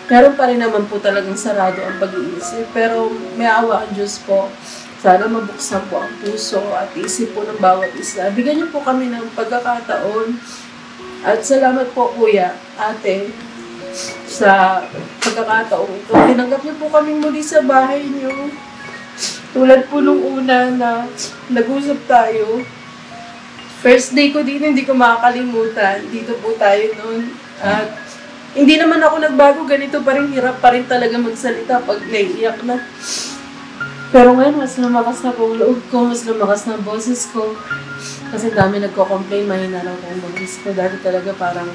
meron pa rin naman po talagang sarado ang pag-iisip. Pero may awa ang Diyos po. Sana mabuksan po ang puso at isip po ng bawat isa. Bigyan niyo po kami ng pagkakataon. At salamat po, Kuya, Ate, sa pagkakataon ito. Tinanggap niyo po kami muli sa bahay niyo. Tulad po nung una na nag-usap tayo. First day ko dito, hindi ko makakalimutan. Dito po tayo noon. At hindi naman ako nagbago, ganito pa rin, hirap pa rin talaga magsalita pag naiiyak na. Pero ngayon, mas lumakas na po ang loob ko, mas lumakas na ang boses ko. Kasi dami nagko-complain, mahina lang po ang boses ko. Dahil talaga parang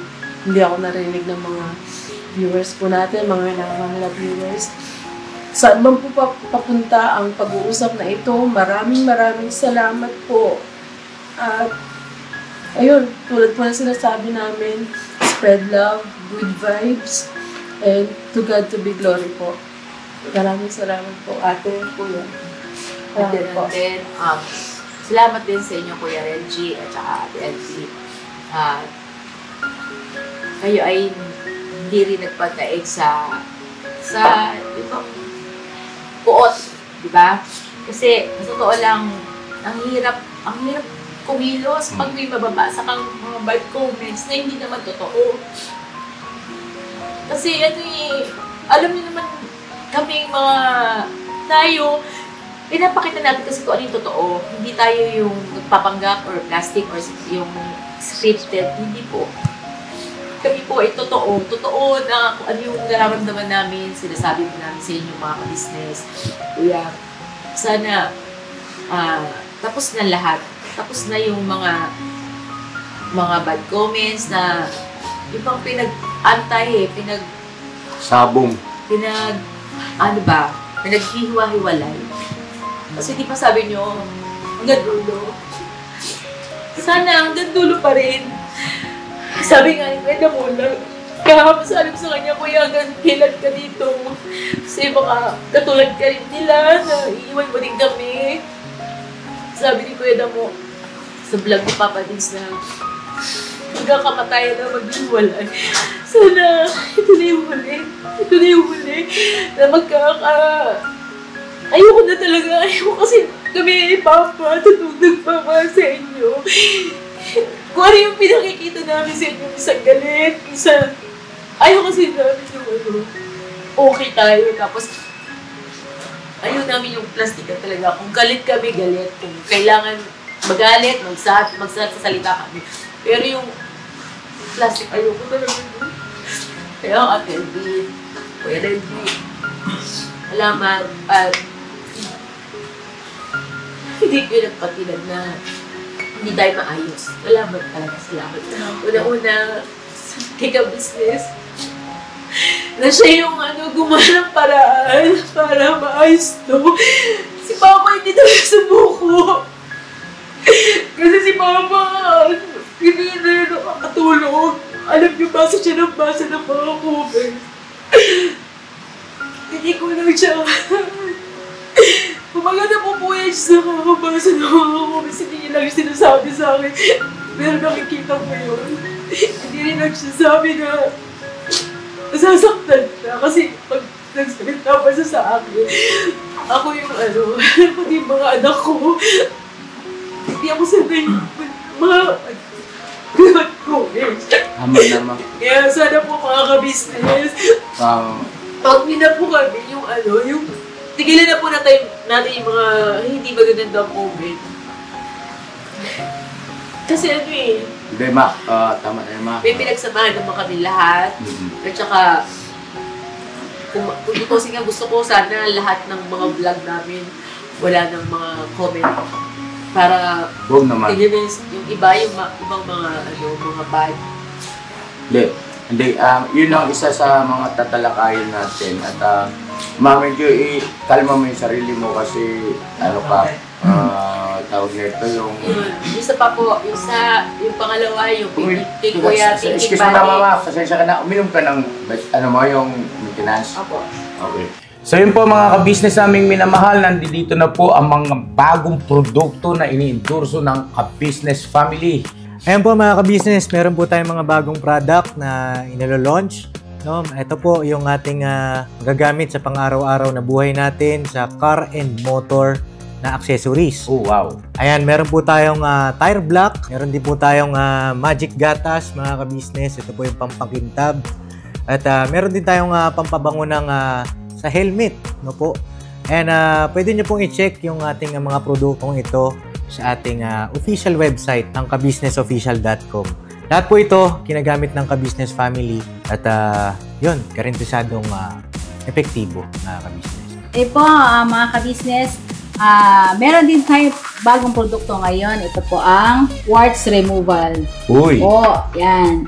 hindi ako narinig ng mga viewers po natin, mga nangangahal viewers. Saan man po papunta ang pag-uusap na ito, maraming salamat po. At ayun, tulad po na sinasabi namin, spread love, good vibes, and to God to be glory po. Maraming salamat po, Ate, Kuya. Salamat po. And then, salamat din sa inyo, Kuya Reggie, at saka Ate Elsie. Kayo ay hindi rin nagpataig sa puot, di ba? Kasi, sa totoo lang, ang hirap kumilos pag may mababasa kang mga bad comments na hindi naman totoo. Kasi alam niyo naman kaming mga tayo, pinapakita natin kasi kung ano yung totoo. Hindi tayo yung nagpapanggap or plastic or yung scripted. Hindi po. Kami po ay totoo. Totoo na kung ano yung nararamdaman namin, sinasabi po namin sa inyo mga ka-business. Kuya, sana tapos na lahat. Tapos na yung mga bad comments na yung pang pinag-antay Sabong. Pinaghihiwa-hiwalay. Kasi di pa sabi nyo, hanggang dulo. Sana hanggang dulo pa rin. Sabi nga ni Kuya Mula, kahapon sabi ko sa kanya, Kuya, hanggang kailan ka dito? Kasi baka katulad ka rin nila na iiwan mo din kami. Sabi ni Kuya Damo, sa vlog ni Papa Dins na hanggang kamatayan na maghiwalay. Sana, ito na yung huli. Na ayoko na talaga. Ayoko kasi kami ni Papa, tutugtog pa sa inyo. Kung ano yung pinakikita namin sa inyo, isang galit, ayaw kasi namin yung okay tayo. Tapos, ayaw namin yung plastika talaga. Kung galit kami, galit. Kung kailangan magalit, magsasalita kami. Pero yung plastic, ayoko talaga. Kaya Ate Elvin, Kuya Reggie, salamat. At hindi ko nagpatilan na hindi tayo maayos. Salamat talaga, salamat. Una-una, kay ka-business, na siya yung gumawa ng paraan para maayos to. Si Papa hindi talaga sumuko. Kasi si Papa, hindi na nakakatulog. Alam niyo, basa siya ng mga comments. Hindi ko lang siya. Kumaga na po siya sa kakabasa ng mga comments. Hindi niya lang sinasabi sa akin. Pero nakikita ko yun. Hindi rin nagsasabi na nasasaktan na. Kasi pag nagsalita pa siya sa akin. Ako yung pati yung mga anak ko. Hindi ako sanay mga anak ko Tama naman. Kaya sana po mga ka-business, pag mina po kami yung tigilan na po natin yung mga hindi magandang comment. Kasi Hindi, Ma. Tama na yun, Ma. may pinagsamahan naman kami lahat. At saka, kung tutusin nga, gusto ko sana lahat ng mga vlog namin wala ng mga comment. Para Buong naman. tignan yung iba, yung ibang mga bad. Hindi. Yun ang isa sa mga tatalakayin natin. At medyo kalma mo yung sarili mo kasi tawag nito yung... Isa pa po, yung pangalawa, yung kay Kuya Tintin Excuse mo na, Mama. Pasensya ka na. Uminom ka ng yung maintenance. Apo. Okay. So yun po mga ka-business naming minamahal, nandito na po ang mga bagong produkto na ini-endorso ng ka-business family. Ayan po mga ka-business, meron po tayong mga bagong product na inilo-launch. No? Ito po yung ating gagamit sa pang-araw-araw na buhay natin sa car and motor na accessories. Oh, wow. Ayan, meron po tayong tire block, meron din po tayong magic gatas mga ka-business. Ito po yung pampakintab. At meron din tayong pampabango ng sa helmet, no po. And pwede nyo pong i-check yung ating mga produktong ito sa ating official website ng kabusinessofficial.com. Lahat po ito kinagamit ng ka-business family at yun, garantisadong epektibo na ka-business. Po, mga ka-business, meron din tayo bagong produkto ngayon. Ito po ang warts removal. Uy! Po, yan.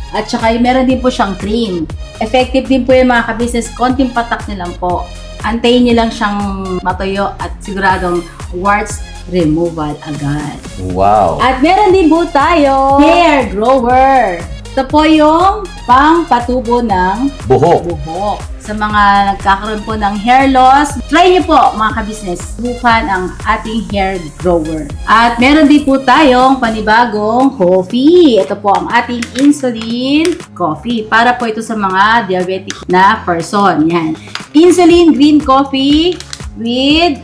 At saka meron din po siyang cream. Effective din po yung mga ka-business. Konting patak nyo lang po. Antayin nyo lang siyang matuyo at siguradong warts removal agad. Wow! At meron din po tayo hair grower. Ito po yung pang-patubo ng buhok. Sa mga nagkakaroon po ng hair loss, try nyo po mga ka-business. Subukan ang ating hair grower. At meron din po tayong panibagong coffee. Ito po ang ating insulin coffee. Para po ito sa mga diabetic na person. Yan. Insulin green coffee with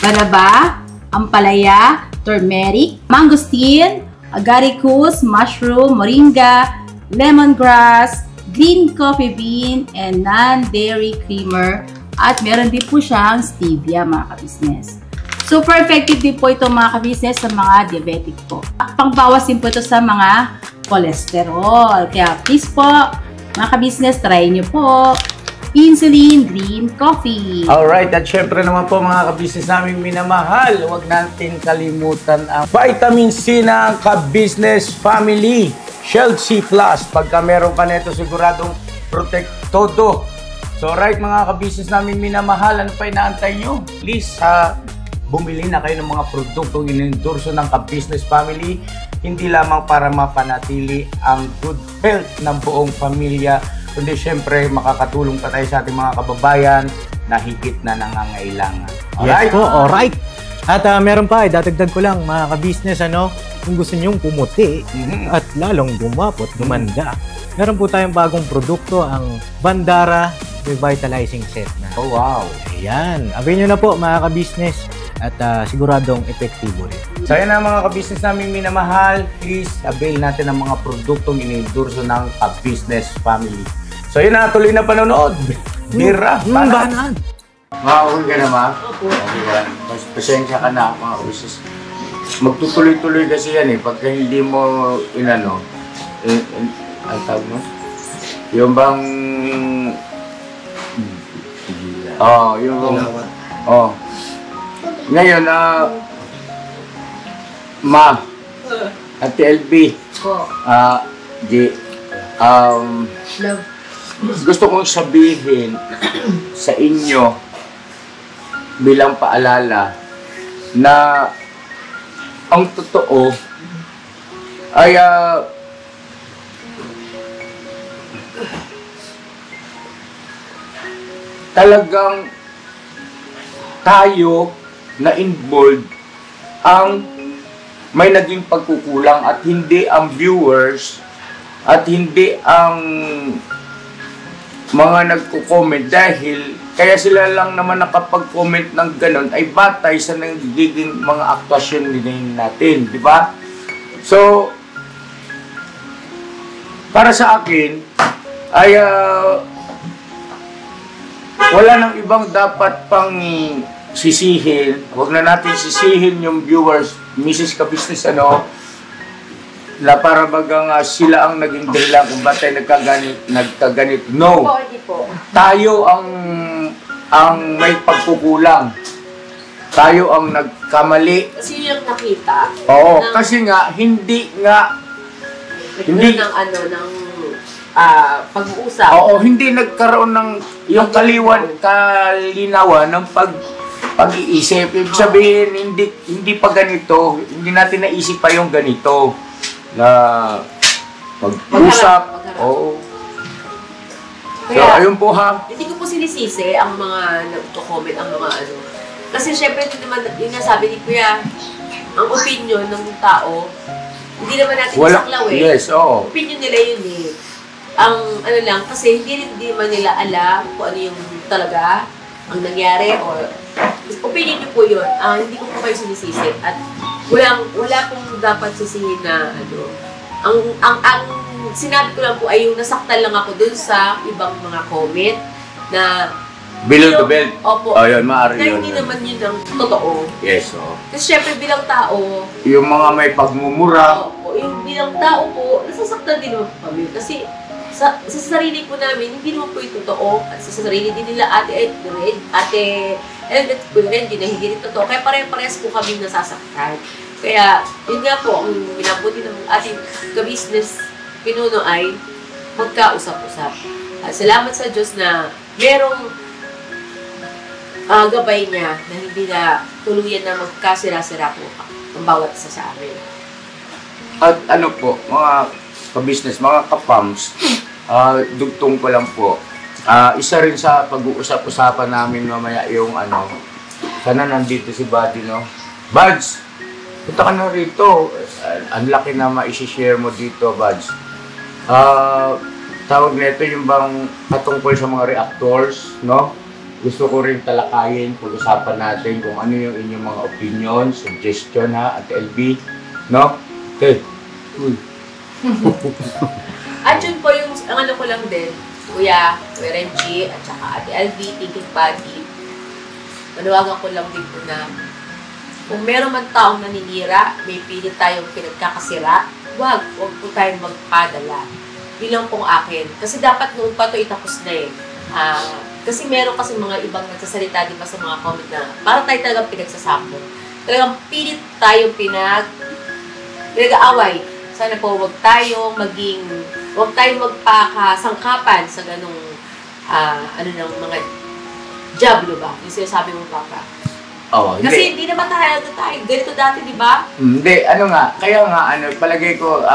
banaba, ampalaya, turmeric, mangosteen, agaricus, mushroom, moringa, lemongrass, green coffee bean, and non-dairy creamer. At meron din po siyang stevia mga ka-business. Super effective din po ito mga ka-business sa mga diabetic po. Pangbawas din po ito sa mga cholesterol. Kaya please po mga ka-business, try nyo po insulin green coffee. Alright, at syempre naman po mga ka-business namin minamahal, huwag natin kalimutan ang vitamin C ng ka-business family. Shield C+. Pagka meron ka nito, siguradong protect todo. So right mga ka-business namin minamahal, ano pa inaantay nyo? Please, bumili na kayo ng mga produktong in-endorso ng ka-business family. Hindi lamang para mapanatili ang good health ng buong pamilya, kundi syempre makakatulong pa tayo sa ating mga kababayan na higit na nangangailangan. Alright? Yes po, alright. At meron pa, dadagdag ko lang mga ka-business, kung gusto nyong pumuti at lalong gumapot, gumanda. Meron po tayong bagong produkto, ang Bandara Revitalizing Set na. Oh, wow. Ayan. Avail nyo na po mga ka-business at siguradong epektibo rin. So yan ang mga ka-business namin minamahal. Please avail natin ang mga produktong in-endorso ng ka-business family. So yun na, tuloy na panonood. Bira, Banan. Makakawin ka na, Ma? Opo. Okay ka. Pasensya ka na, mga ka-business. Magtutuloy-tuloy kasi yan pagka hindi mo ang tawag mo? Yung bang... Ngayon, Ma, at LB, gusto kong sabihin sa inyo bilang paalala na ang totoo ay talagang tayo na involved ang may naging pagkukulang at hindi ang viewers at hindi ang mga nagko-comment dahil kaya sila lang naman nakapag-comment ng ganon ay batay sa nagiging mga aktwasyon din natin, di ba? So, para sa akin, ay wala nang ibang dapat pang sisihin. Huwag na natin sisihin yung viewers, Mrs. Ka-Business, na para bagang sila ang naging dahilan kung ba't tayo nagkaganit. No. Tayo ang may pagkukulang. Tayo ang nagkamali. Kasi yung nakita. Oo, kasi nga, hindi ng pag-uusap. Oo, hindi nagkaroon ng yung kalinawan ng pag-iisip. Ibig sabihin, hindi pa ganito, hindi natin naisip pa yung ganito na mag-usap. Oo. So, ayun po ha. Hindi ko po sinisisi ang mga nagko-comment, ang mga Kasi syempre, hindi naman, yung nasabi ni Kuya, ang opinion ng tao, hindi naman natin isaklaw eh. Yes, oo. Opinion nila yun eh. Ang lang, kasi hindi naman nila alam kung ano yung talaga ang nangyari or opinion nyo po yun. Hindi ko po kayo sinisisi at wala pong dapat sisihin na ang sinabi ko lang po ay yung nasaktan lang ako dun sa ibang mga comment na below the belt. Opo. Oh, yun, maaari na yun. hindi naman yun ang totoo. Yes, oo. Kasi syempre bilang tao, yung mga may pagmumura. Opo, yung bilang tao po, nasasaktan din naman po kami. Kasi sa sarili po namin, hindi naman po yung totoo. At sa sarili din nila ate Kuya Renji na hindi rin totoo. Kaya pare-parehas po kami nasasaktan. Kaya, yun nga po, ang minabuti ng ating ka-business pinuno ay magkausap-usap. At salamat sa Diyos na merong gabay niya na hindi na tuluyan na magkasira-sira po ang bawat isa sa amin. At po, mga ka-business, mga ka-pams, dugtong ko lang po. Isa rin sa pag-uusap-usapan namin mamaya yung sana nandito si Buddy, no? Buds, punta ka na rito. Ang laki na ma-share mo dito, Buds. Tawag nito yung bang patungkol sa mga reactors, no? Gusto ko rin talakayin, pag-usapan natin kung ano yung inyong mga opinion, suggestion ha, at LB, no? Okay. Uy. At yun po yung, ang ko lang din, Kuya Renji, at saka Ate LB, Thinking Buddy, manawagan ko lang din po na kung meron man taong naninira, may pilit tayong pinagkakasira, wag po tayong magpadala. Bilang pong akin. Kasi dapat noon pa ito itapos na eh. Kasi meron kasi mga ibang nagsasalita di ba sa mga comment na para tayo talagang pinagsasako. Talagang pilit tayong pinag-aaway. Sana po wag tayong magpakasangkapan sa ganong ng mga diablo ba? Yung sinasabi mo, Papa. Oh, kasi hindi naman tayo ganito dati, di ba? Hindi, kaya nga, palagay ko,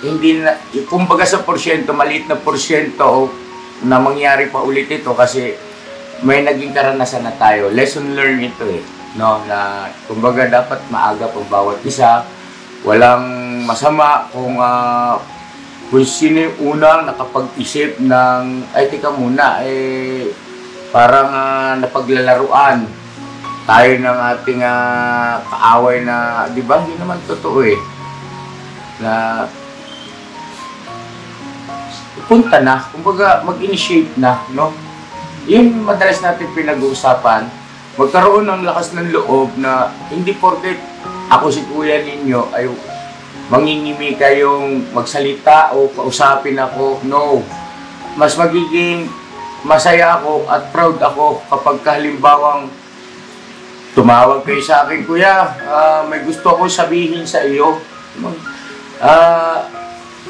hindi na, kumbaga sa porsyento, maliit na porsyento na mangyari pa ulit ito kasi may naging karanasan na tayo. Lesson learned ito eh, no? Na, kumbaga dapat maaga pang bawat isa. Walang masama kung sino yung unang nakapag-isip ng, ay tika muna, parang napaglalaruan tayo ng ating kaaway na, di ba? Hindi naman totoo eh. Na punta na, kumbaga mag-initiate na, no? Yun madalas natin pinag-uusapan. Magkaroon ng lakas ng loob na hindi porket ako si kuya ninyo ay mangingimi kayong magsalita o kausapin ako. No. Mas magiging masaya ako at proud ako kapag halimbawang tumawag kayo sa akin, kuya, may gusto ako sabihin sa iyo.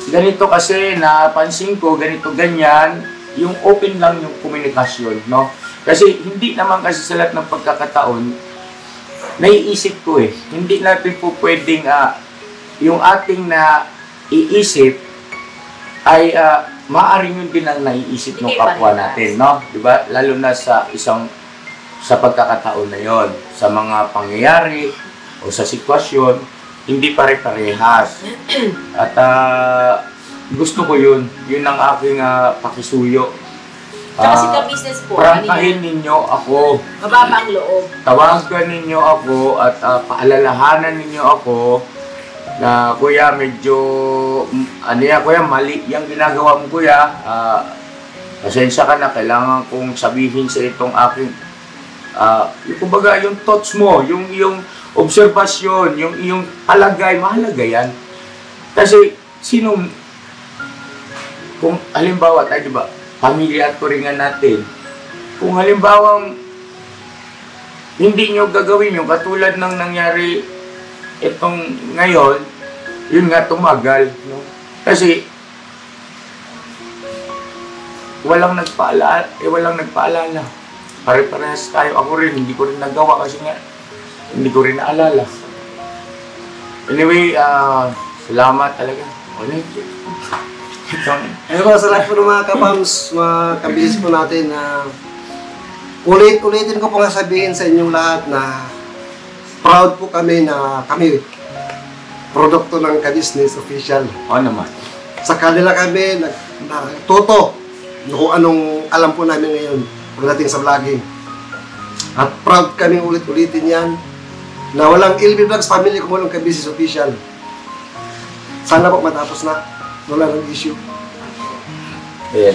Ganito kasi, napansin ko, ganito, ganyan, yung open lang yung komunikasyon, no? Kasi hindi naman kasi sa lahat ng pagkakataon, naiisip ko eh, hindi natin po pwedeng, yung ating iisip ay maaaring yun din ang naiisip ng kapwa natin, no? Diba? Lalo na sa pagkakataon na yon, sa mga pangyayari o sa sitwasyon, hindi pare-parehas. At gusto ko yun. Yun ang aking pakisuyo. Tsaka si ka-business po. Prangkahin ninyo ako. Mababa ang loob. Tawagan ninyo ako at paalalahanan ninyo ako na kuya medyo kuya mali yung ginagawa mo kuya. Pasensya ka na, kailangan kong sabihin sa itong aking kumbaga yung thoughts mo, yung obserbasyon, yung iyong palagay, mahalaga yan. Kasi kung halimbawa tayo, di ba, pamilya at turingan natin, kung halimbawa hindi nyo gagawin yung katulad ng nangyari itong ngayon, yun nga tumagal. No? Kasi walang nagpaalala. Pare-parehas tayo. Ako rin, hindi ko rin nagawa kasi nga hindi ko rin naalala. Anyway, salamat talaga. Ayun po, sa lahat po ng mga kapams, mga kabis po natin na ulitin ko po nga sabihin sa inyong lahat na proud po kami na kami produkto ng Ka-Business Official. Oo naman. Sa kanila kami natuto kung anong alam po namin ngayon pagdating sa vlogging. At proud kami ulit-ulitin yan na walang LB Vlogs family kung walang Ka-Business Official. Sana po matapos na. Wala ng issue. Ayan.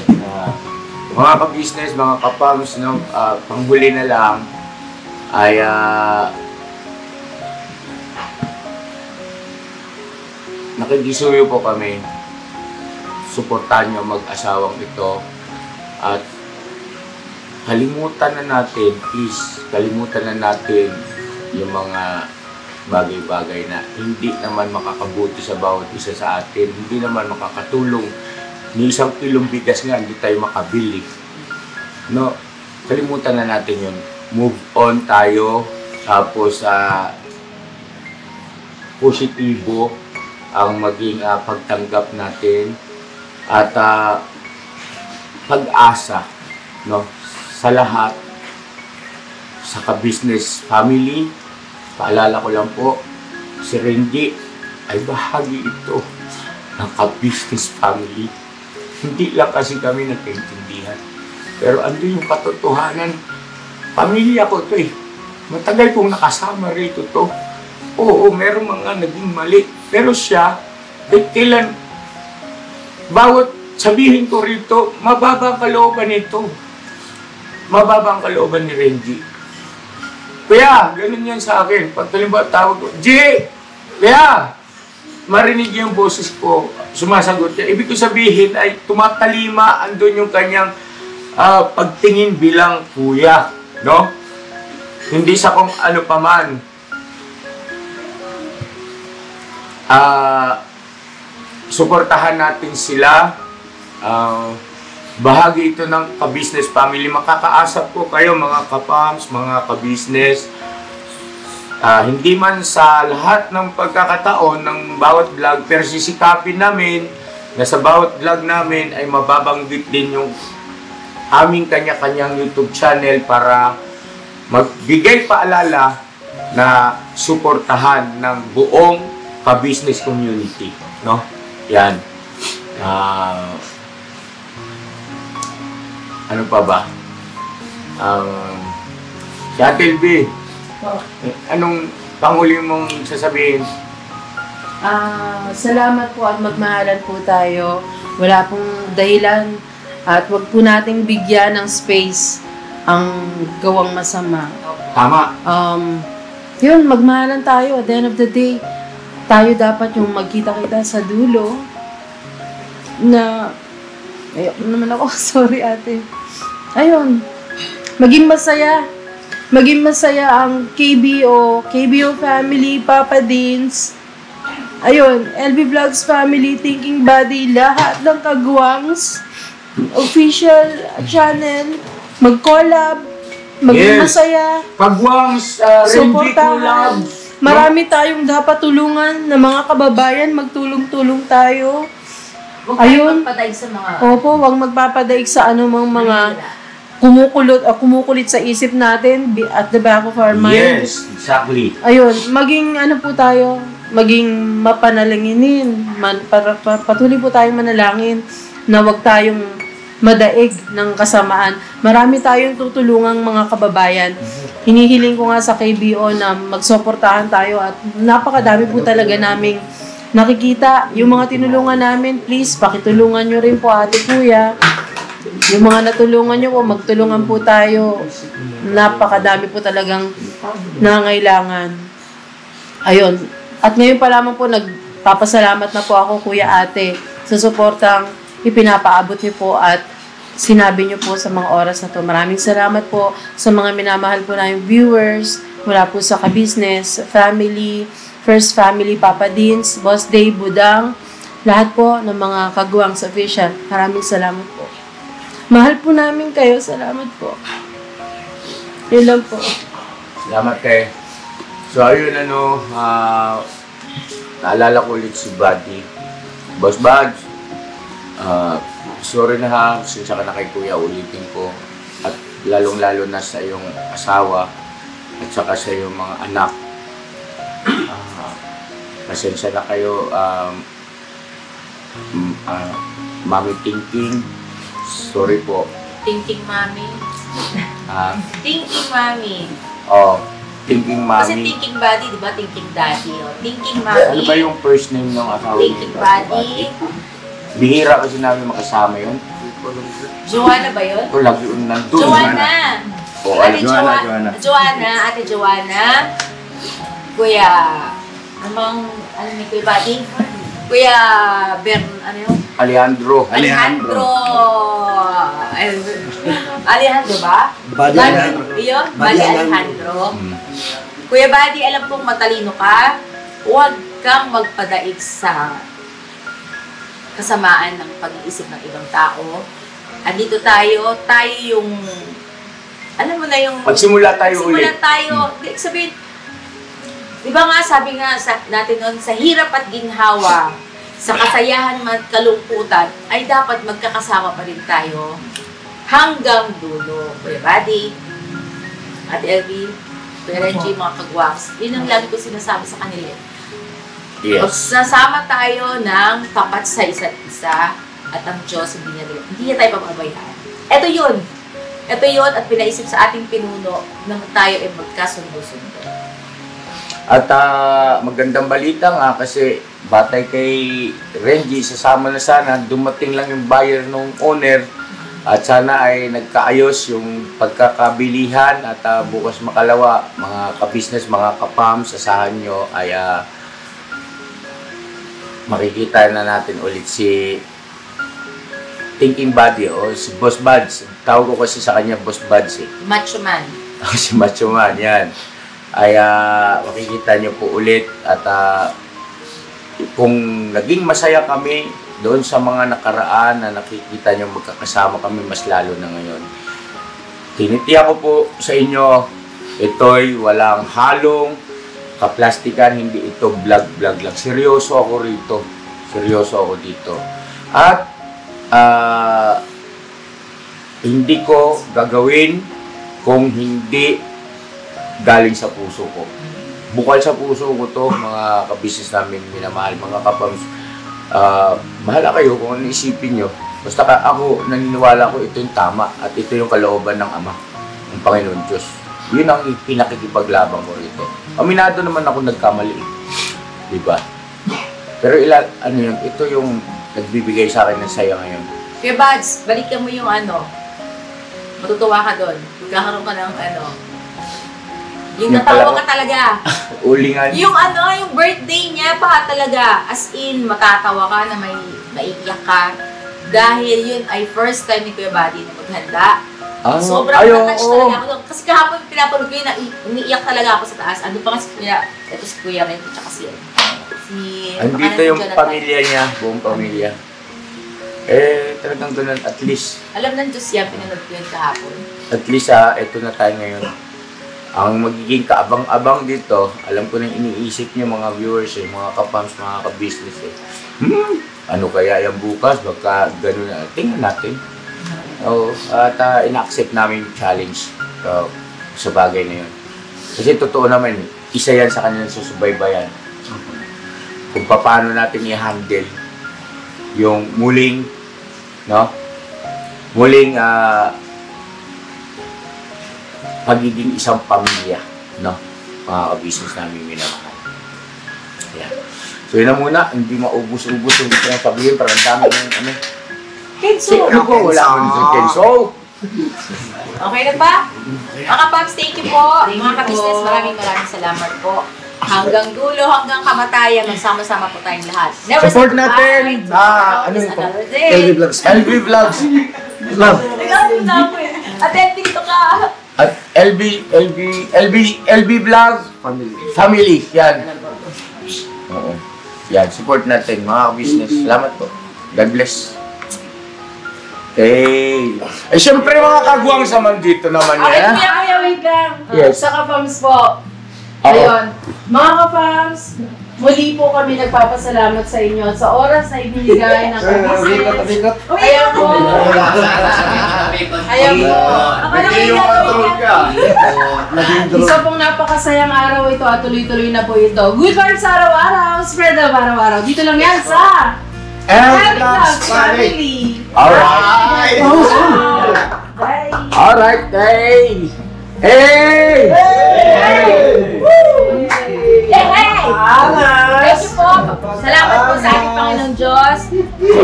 Mga ka-business, mga kapams, no, panghuli na lang ay nakikisuyo po kami. Suportahan nyo mag-asawang ito at kalimutan na natin, please, kalimutan na natin yung mga bagay-bagay na hindi naman makakabuti sa bawat isa sa atin, hindi naman makakatulong. Ni 1 kilong bigas nga, hindi tayo makabili. No, kalimutan na natin yun. Move on tayo, tapos positibo ang maging pagtanggap natin at pag-asa, no, sa lahat, sa ka-business family. Paalala ko lang po, si Renji ay bahagi ito ng ka-business family. Hindi lang kasi kami nagkaintindihan. Pero ando yung katotohanan, pamilya ko to eh. Matagal kong nakasama rito to. Oo, meron mga naging mali. Pero siya, kailan, bawat sabihin ko rito, mababa ang kalooban nito. Mababa ang kalooban ni Renji. Kaya, ganun yan sa akin. Pag talimbawa tawag ko, G! Kaya, marinig yung boses ko, sumasagot niya. Ibig ko sabihin ay tumatalima, andun yung kanyang pagtingin bilang kuya. No? Hindi sa kung ano paman. Suportahan natin sila. Bahagi ito ng ka-business family. Makakaasap po kayo mga kapams, mga ka-business. Hindi man sa lahat ng pagkakataon ng bawat vlog, pero sisikapin namin na sa bawat vlog namin ay mababanggit din yung aming kanya-kanyang YouTube channel para magbigay paalala na suportahan ng buong ka-business community. No? Yan. Ano pa ba? Si Ate LB, anong panghuli mong sasabihin? Salamat po at magmahalan po tayo. Wala pong dahilan at wag po nating bigyan ng space ang gawang masama. Tama. Yun, magmahalan tayo. At the end of the day, tayo dapat yung magkita-kita sa dulo na ayoko naman ako. Sorry ate. Ayun. Maging masaya. Maging masaya ang KBO family, Papa Deans. Ayun, LB Vlogs family, Thinking Body, lahat ng kagwangs, official channel, mag-collab, maging masaya. Kagwangs, Renji Collab. Marami tayong dapat tulungan na mga kababayan, magtulong-tulong tayo. Huwag Ayun. magpapadaig sa mga... Opo, huwag magpapadaig sa anumang mga kumukulit sa isip natin at the back of our mind. Yes, exactly. Ayun, maging ano po tayo, maging mapanalanginin, patuloy po tayong manalangin na huwag tayong madaig ng kasamaan. Marami tayong tutulungang mga kababayan. Hinihiling ko nga sa KBO na magsuportahan tayo at napakadami po talaga naming nakikita. Yung mga tinulungan namin, please, pakitulungan nyo rin po ate kuya. Yung mga natulungan nyo po, magtulungan po tayo. Napakadami po talagang nangailangan. Ayun. At ngayon pa lamang po, nagpapasalamat na po ako, kuya ate, sa suportang ipinapaabot niyo po at sinabi niyo po sa mga oras na to. Maraming salamat po sa mga minamahal po namin viewers, mula po sa Ka-Business, Family, First Family, Papa Deans, Boss Day, Budang, lahat po ng mga kagawang sa official. Maraming salamat po. Mahal po namin kayo. Salamat po. Yun lang po. Salamat kayo. So, ayun naalala ko ulit si Buddy. Boss Buds, sorry na ha, sinsya ka na kay Kuya, ulitin ko. At lalong-lalo na sa iyong asawa at saka sa iyong mga anak. Pasensya na kayo, Mami Tingking. Sorry po. Thinking Mami. Thinking Mami. Thinking Kasi Mami. Thinking Buddy, di ba? Thinking Daddy. Thinking Mami. Ano ba yung first name ng asawa niyo? Thinking Buddy. Bihira kasi namin makasama yun. Joanna ba yun? Ito lagi yung nandun. Joanna. Ate Joanna. Joanna. Ate Joanna. Kuya, ano ni Kuya Buddy? Kuya ano yun? Alejandro. Alejandro ba? Buddy Alejandro. Yun? Buddy Alejandro. Kuya Buddy, alam kong matalino ka. Huwag kang magpadaig sa kasamaan ng pag-iisip ng ibang tao. Andito tayo yung, alam mo na yung... Magsimula tayo ulit. Magsimula tayo. Sabihin, di ba nga, sabi nga natin noon, sa hirap at ginhawa, sa kasayahan at kalungkutan, ay dapat magkakasama pa rin tayo hanggang dulo. Kuya Buddy, Ate Elvie, Kuya Reggie, mga kagwaps. Yun ang lagi ko sinasabi sa kanila. Yes. Sasama tayo ng tapat sa isa't isa at ang Diyos hindi niya tayo pababayaan. Ito yun at pinaisip sa ating pinuno na tayo ay magkasundo-sundo. At magandang balita nga kasi batay kay Renji, sasama na sana, dumating lang yung buyer nung owner at sana ay nagkaayos yung pagkakabilihan at bukas makalawa, mga ka-business, mga ka-PAMs, asahan nyo ay makikita na natin ulit si Thinking Buddy o si Boss Buds. Tawag ko kasi sa kanya Boss Buds eh. Macho Man. Si Macho Man, yan. Ay makikita nyo po ulit at kung naging masaya kami doon sa mga nakaraan na nakikita nyo magkakasama kami mas lalo na ngayon. Tinitiyak ko po sa inyo, ito'y walang halong kaplastikan, hindi ito vlog lang. Seryoso ako rito. Seryoso ako dito. At hindi ko gagawin kung hindi galing sa puso ko. Bukal sa puso ko to, mga ka-business namin minamahal, mga kapams. Bahala kayo kung ano isipin nyo. Basta ako, naniniwala ko ito yung tama at ito yung kalooban ng Ama, ng Panginoon Diyos. Yun ang pinakikipaglaban ko rito. Aminado naman ako nagkamali. Diba? Pero ito yung nagbibigay sa akin ng saya ngayon. Kuya Buds, balikan mo yung matutuwa ka doon. Magkakaroon ka ng yung natawa ka talaga. Ulingan. Yung yung birthday niya pa talaga. As in, matatawa ka na maiiyak ka. Dahil yun ay first time ni Kuya Buddy na maghanda. Sobrang na-touch talaga ako doon. Kasi kahapon pinapanood ko yun, umiiyak talaga ako sa taas. Ano pa nga si Kuya Ren, at saka andito yung pamilya niya, buong pamilya. Talagang ganun, at least. Alam ng Diyos yan, pinanood ko yun kahapon. At least, ito na tayo ngayon. Ang magiging kaabang-abang dito, alam ko na iniisip niyo mga viewers, mga kapams, mga ka-business. Ano kaya yung bukas? Baka gano'n na. Tingnan natin. At ina-accept namin yung challenge sa bagay na yun. Kasi totoo naman, isa yan sa kanilang susubaybayan. Kung paano natin i-handle yung muling muling pagiging isang pamilya, no? Mga ka-business namin minamahal. Ayan. So yun na muna, hindi maubos-ubos yung gusto nang sabihin, pero ang dami ng ano. Kenzo! Ano ko? Wala akong si Kenzo. Okay na ba? Mga Pops, thank you po. Mga ka-business, maraming salamat po. Hanggang dulo, hanggang kamatayan, magsama-sama po tayong lahat. Never Support say goodbye. natin. Ano yung Another day. LV Vlogs. LV Vlogs. Love. Nagkakaroon na ako eh. Attend dito ka. At LV Vlogs Family. Yan. Oo. Yan, support natin mga business. Salamat po. God bless. Hey. Eh, syempre mga kagwang saman dito naman Okay, yan. kuya, wait lang. Yes. Sa ka-fams po. Ayun. Mga ka-fams, muli po kami nagpapasalamat sa inyo at sa oras na ibinigay ng ka-business. Ayaw po. Ayaw po. Isa pong napakasayang araw ito at tuloy-tuloy na po ito. Good vibes araw-araw, spread love araw-araw. Dito lang yan sa Happy Vlogs Family. Alright. Bye. Alright. Hey. Hey. Thank you po. Salamat po sa ating Panginoong Diyos.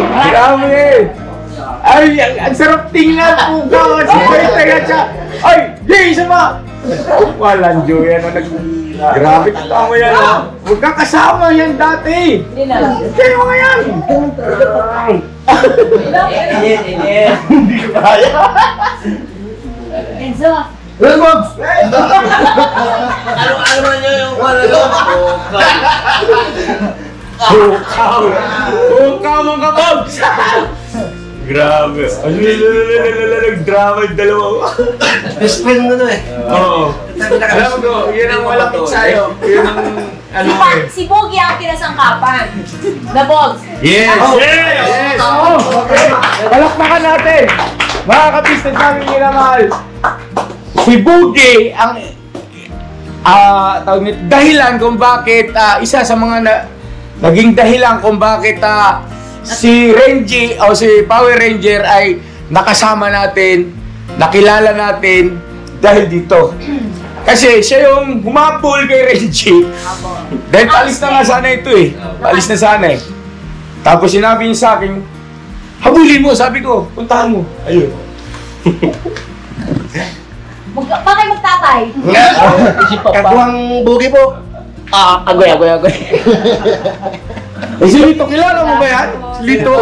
Grabe. Ay, ang sarap tingnan po ka. Sige siya. Ay, yay, isa pa. Walang joy yan. Grabe ka mo yan. Huwag kang kasama yan dati. Hindi na lang. Kaya mo yan. Hindi ko kaya. Enzo. Well, Bobs. Ano man nyo yung Hukaw mo ka, Bobs. Grabe. Nag-drama yung dalawa. Best friend mo na eh. Oo. Alam ko, yun ang malapit sa'yo. Yun ang ano eh. Si Bogie ang kinasangkapan. The Bogs. Yes! Yes! Okay. Palakpakan natin! Mga ka-business namin minamahal. Si Boogie ang tawag nito, dahilan kung bakit isa sa mga naging dahilan kung bakit si Renji o si Power Ranger ay nakasama natin, nakilala natin dahil dito. Kasi siya yung humapol kay Renji. Dahil paalis na nga sana ito eh. Paalis na sana eh. Tapos sinabi niya sa akin, habulin mo, sabi ko, puntahan mo. Ayun. Bakit magtatay? Kagwang bugi po. Agoy. Eh, si Lito, kilala mo ba yan? Lito?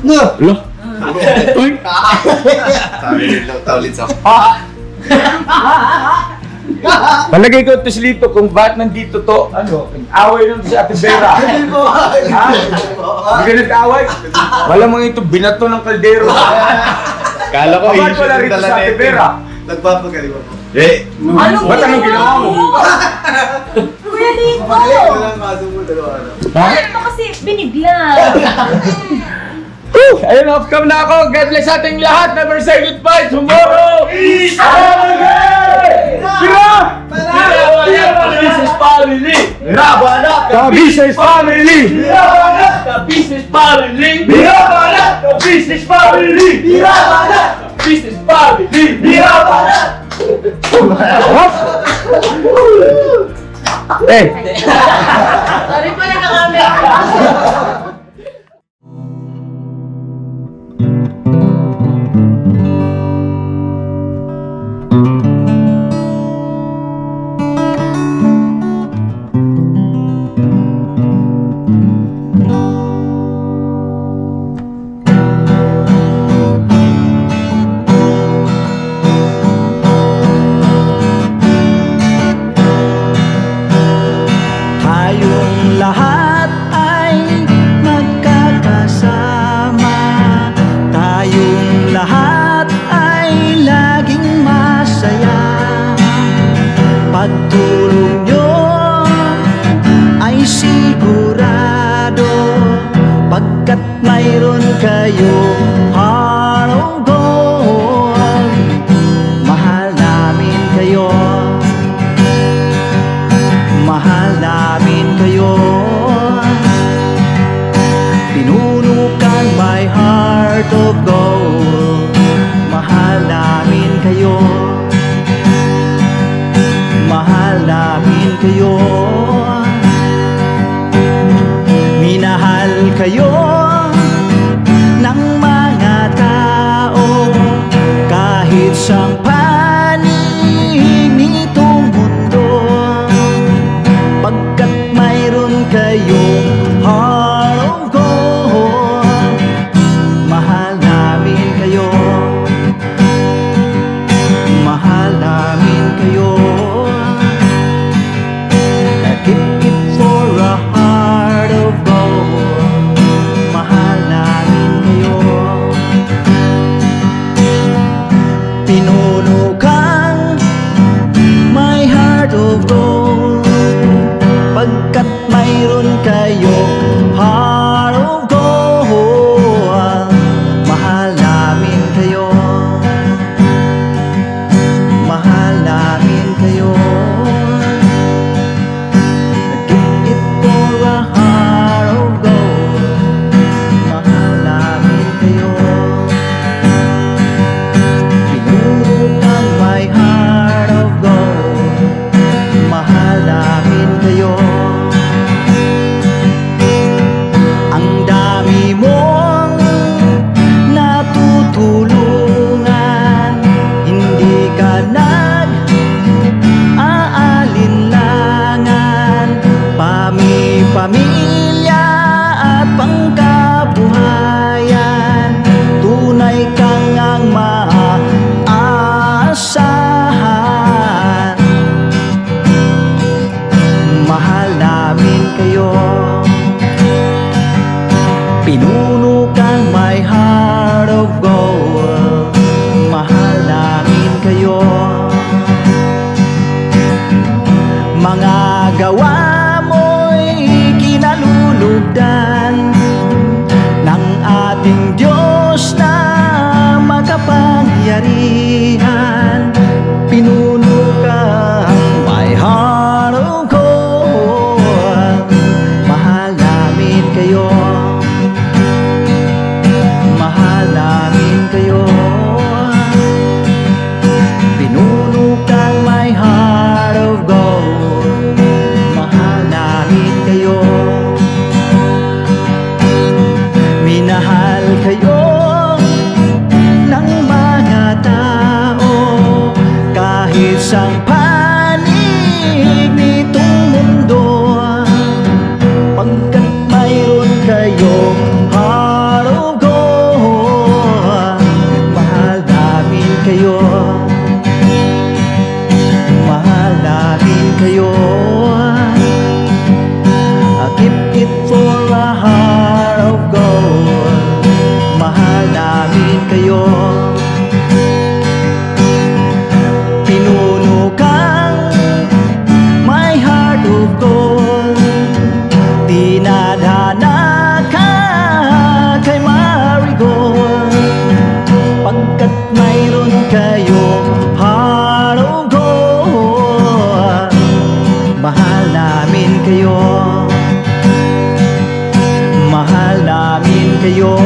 No. Lo? Uy? Sabi nila, taulit sa Palagay ko ito si Lito kung bakit nandito to, away nung si Ate Vera. Ha? Hindi ka nag-away? Malamang ito, binato ng kaldero. Kala ko, Bakit wala rito sa Ate Vera? Nagpapagaling ako. Eh! Ba't anong ginawa mo? Kuya Dito! Ito lang kaso mo, dalawa na. Ha? Ano kasi binigla? Ayun, off-cam na ako. God bless ating lahat. Never say goodbye. Tomorrow is our day! Tira! Business family! Birabanat! Ka-business family! Birabanat! Business family! Birabanat! Ka-business family! Birabanat! Business family! Birabanat! Eh! Sorry po, nagkakamera. Tayong lahat ay magkakasama. Tayong lahat ay laging masaya. Pagtulong nyo ay sigurado, pagkat mayroon kayo heart of gold. Mahal namin kayo, mahal namin kayo. Pinuno kang my heart of gold. kayo, minahal kayo ng mga tao, kahit siyang panig nitong mundo, pagkat mayroon kayong heart of gold. Mahal namin kayo, mahal namin kayo. Keep it for a heart of gold. Mahal namin kayo. Pinuno kang my heart of gold, pagkat mayroon kayo heart of gold. Mahal namin kayo, mahal namin kayo. Keep it for a heart of gold. Mahal namin kayo. Pinuno kang my heart of gold. Mahal namin kayo. Ang dami mong natutulungan, hindi ka nag-aalinlangan. Pamilya at pangkabuhayan, tunay kang ang maaasahan. Mahal namin kayo. Pinuno kang my heart of gold. Mahal namin kayo. Mga gawa mo'y kinalulugdan ng ating Diyos na makapangyarihan. Pinuno kang my heart of gold. Mahal namin kayo, mahal namin kayo. Pinuno kang my heart of gold. Mahal namin kayo. Minahal kayo ng mga tao, kahit siyang panig nitong mundo, pagkat mayroon kayong heart of gold. Mahal namin kayo, mahal namin kayo. Keep it for a heart of gold. Mahal namin kayo. Pinuno kang my heart of gold. Dinadana ka kay Marigold, pagkat mayroon kayong heart of gold. Mahal namin kayo, mahal namin kayo.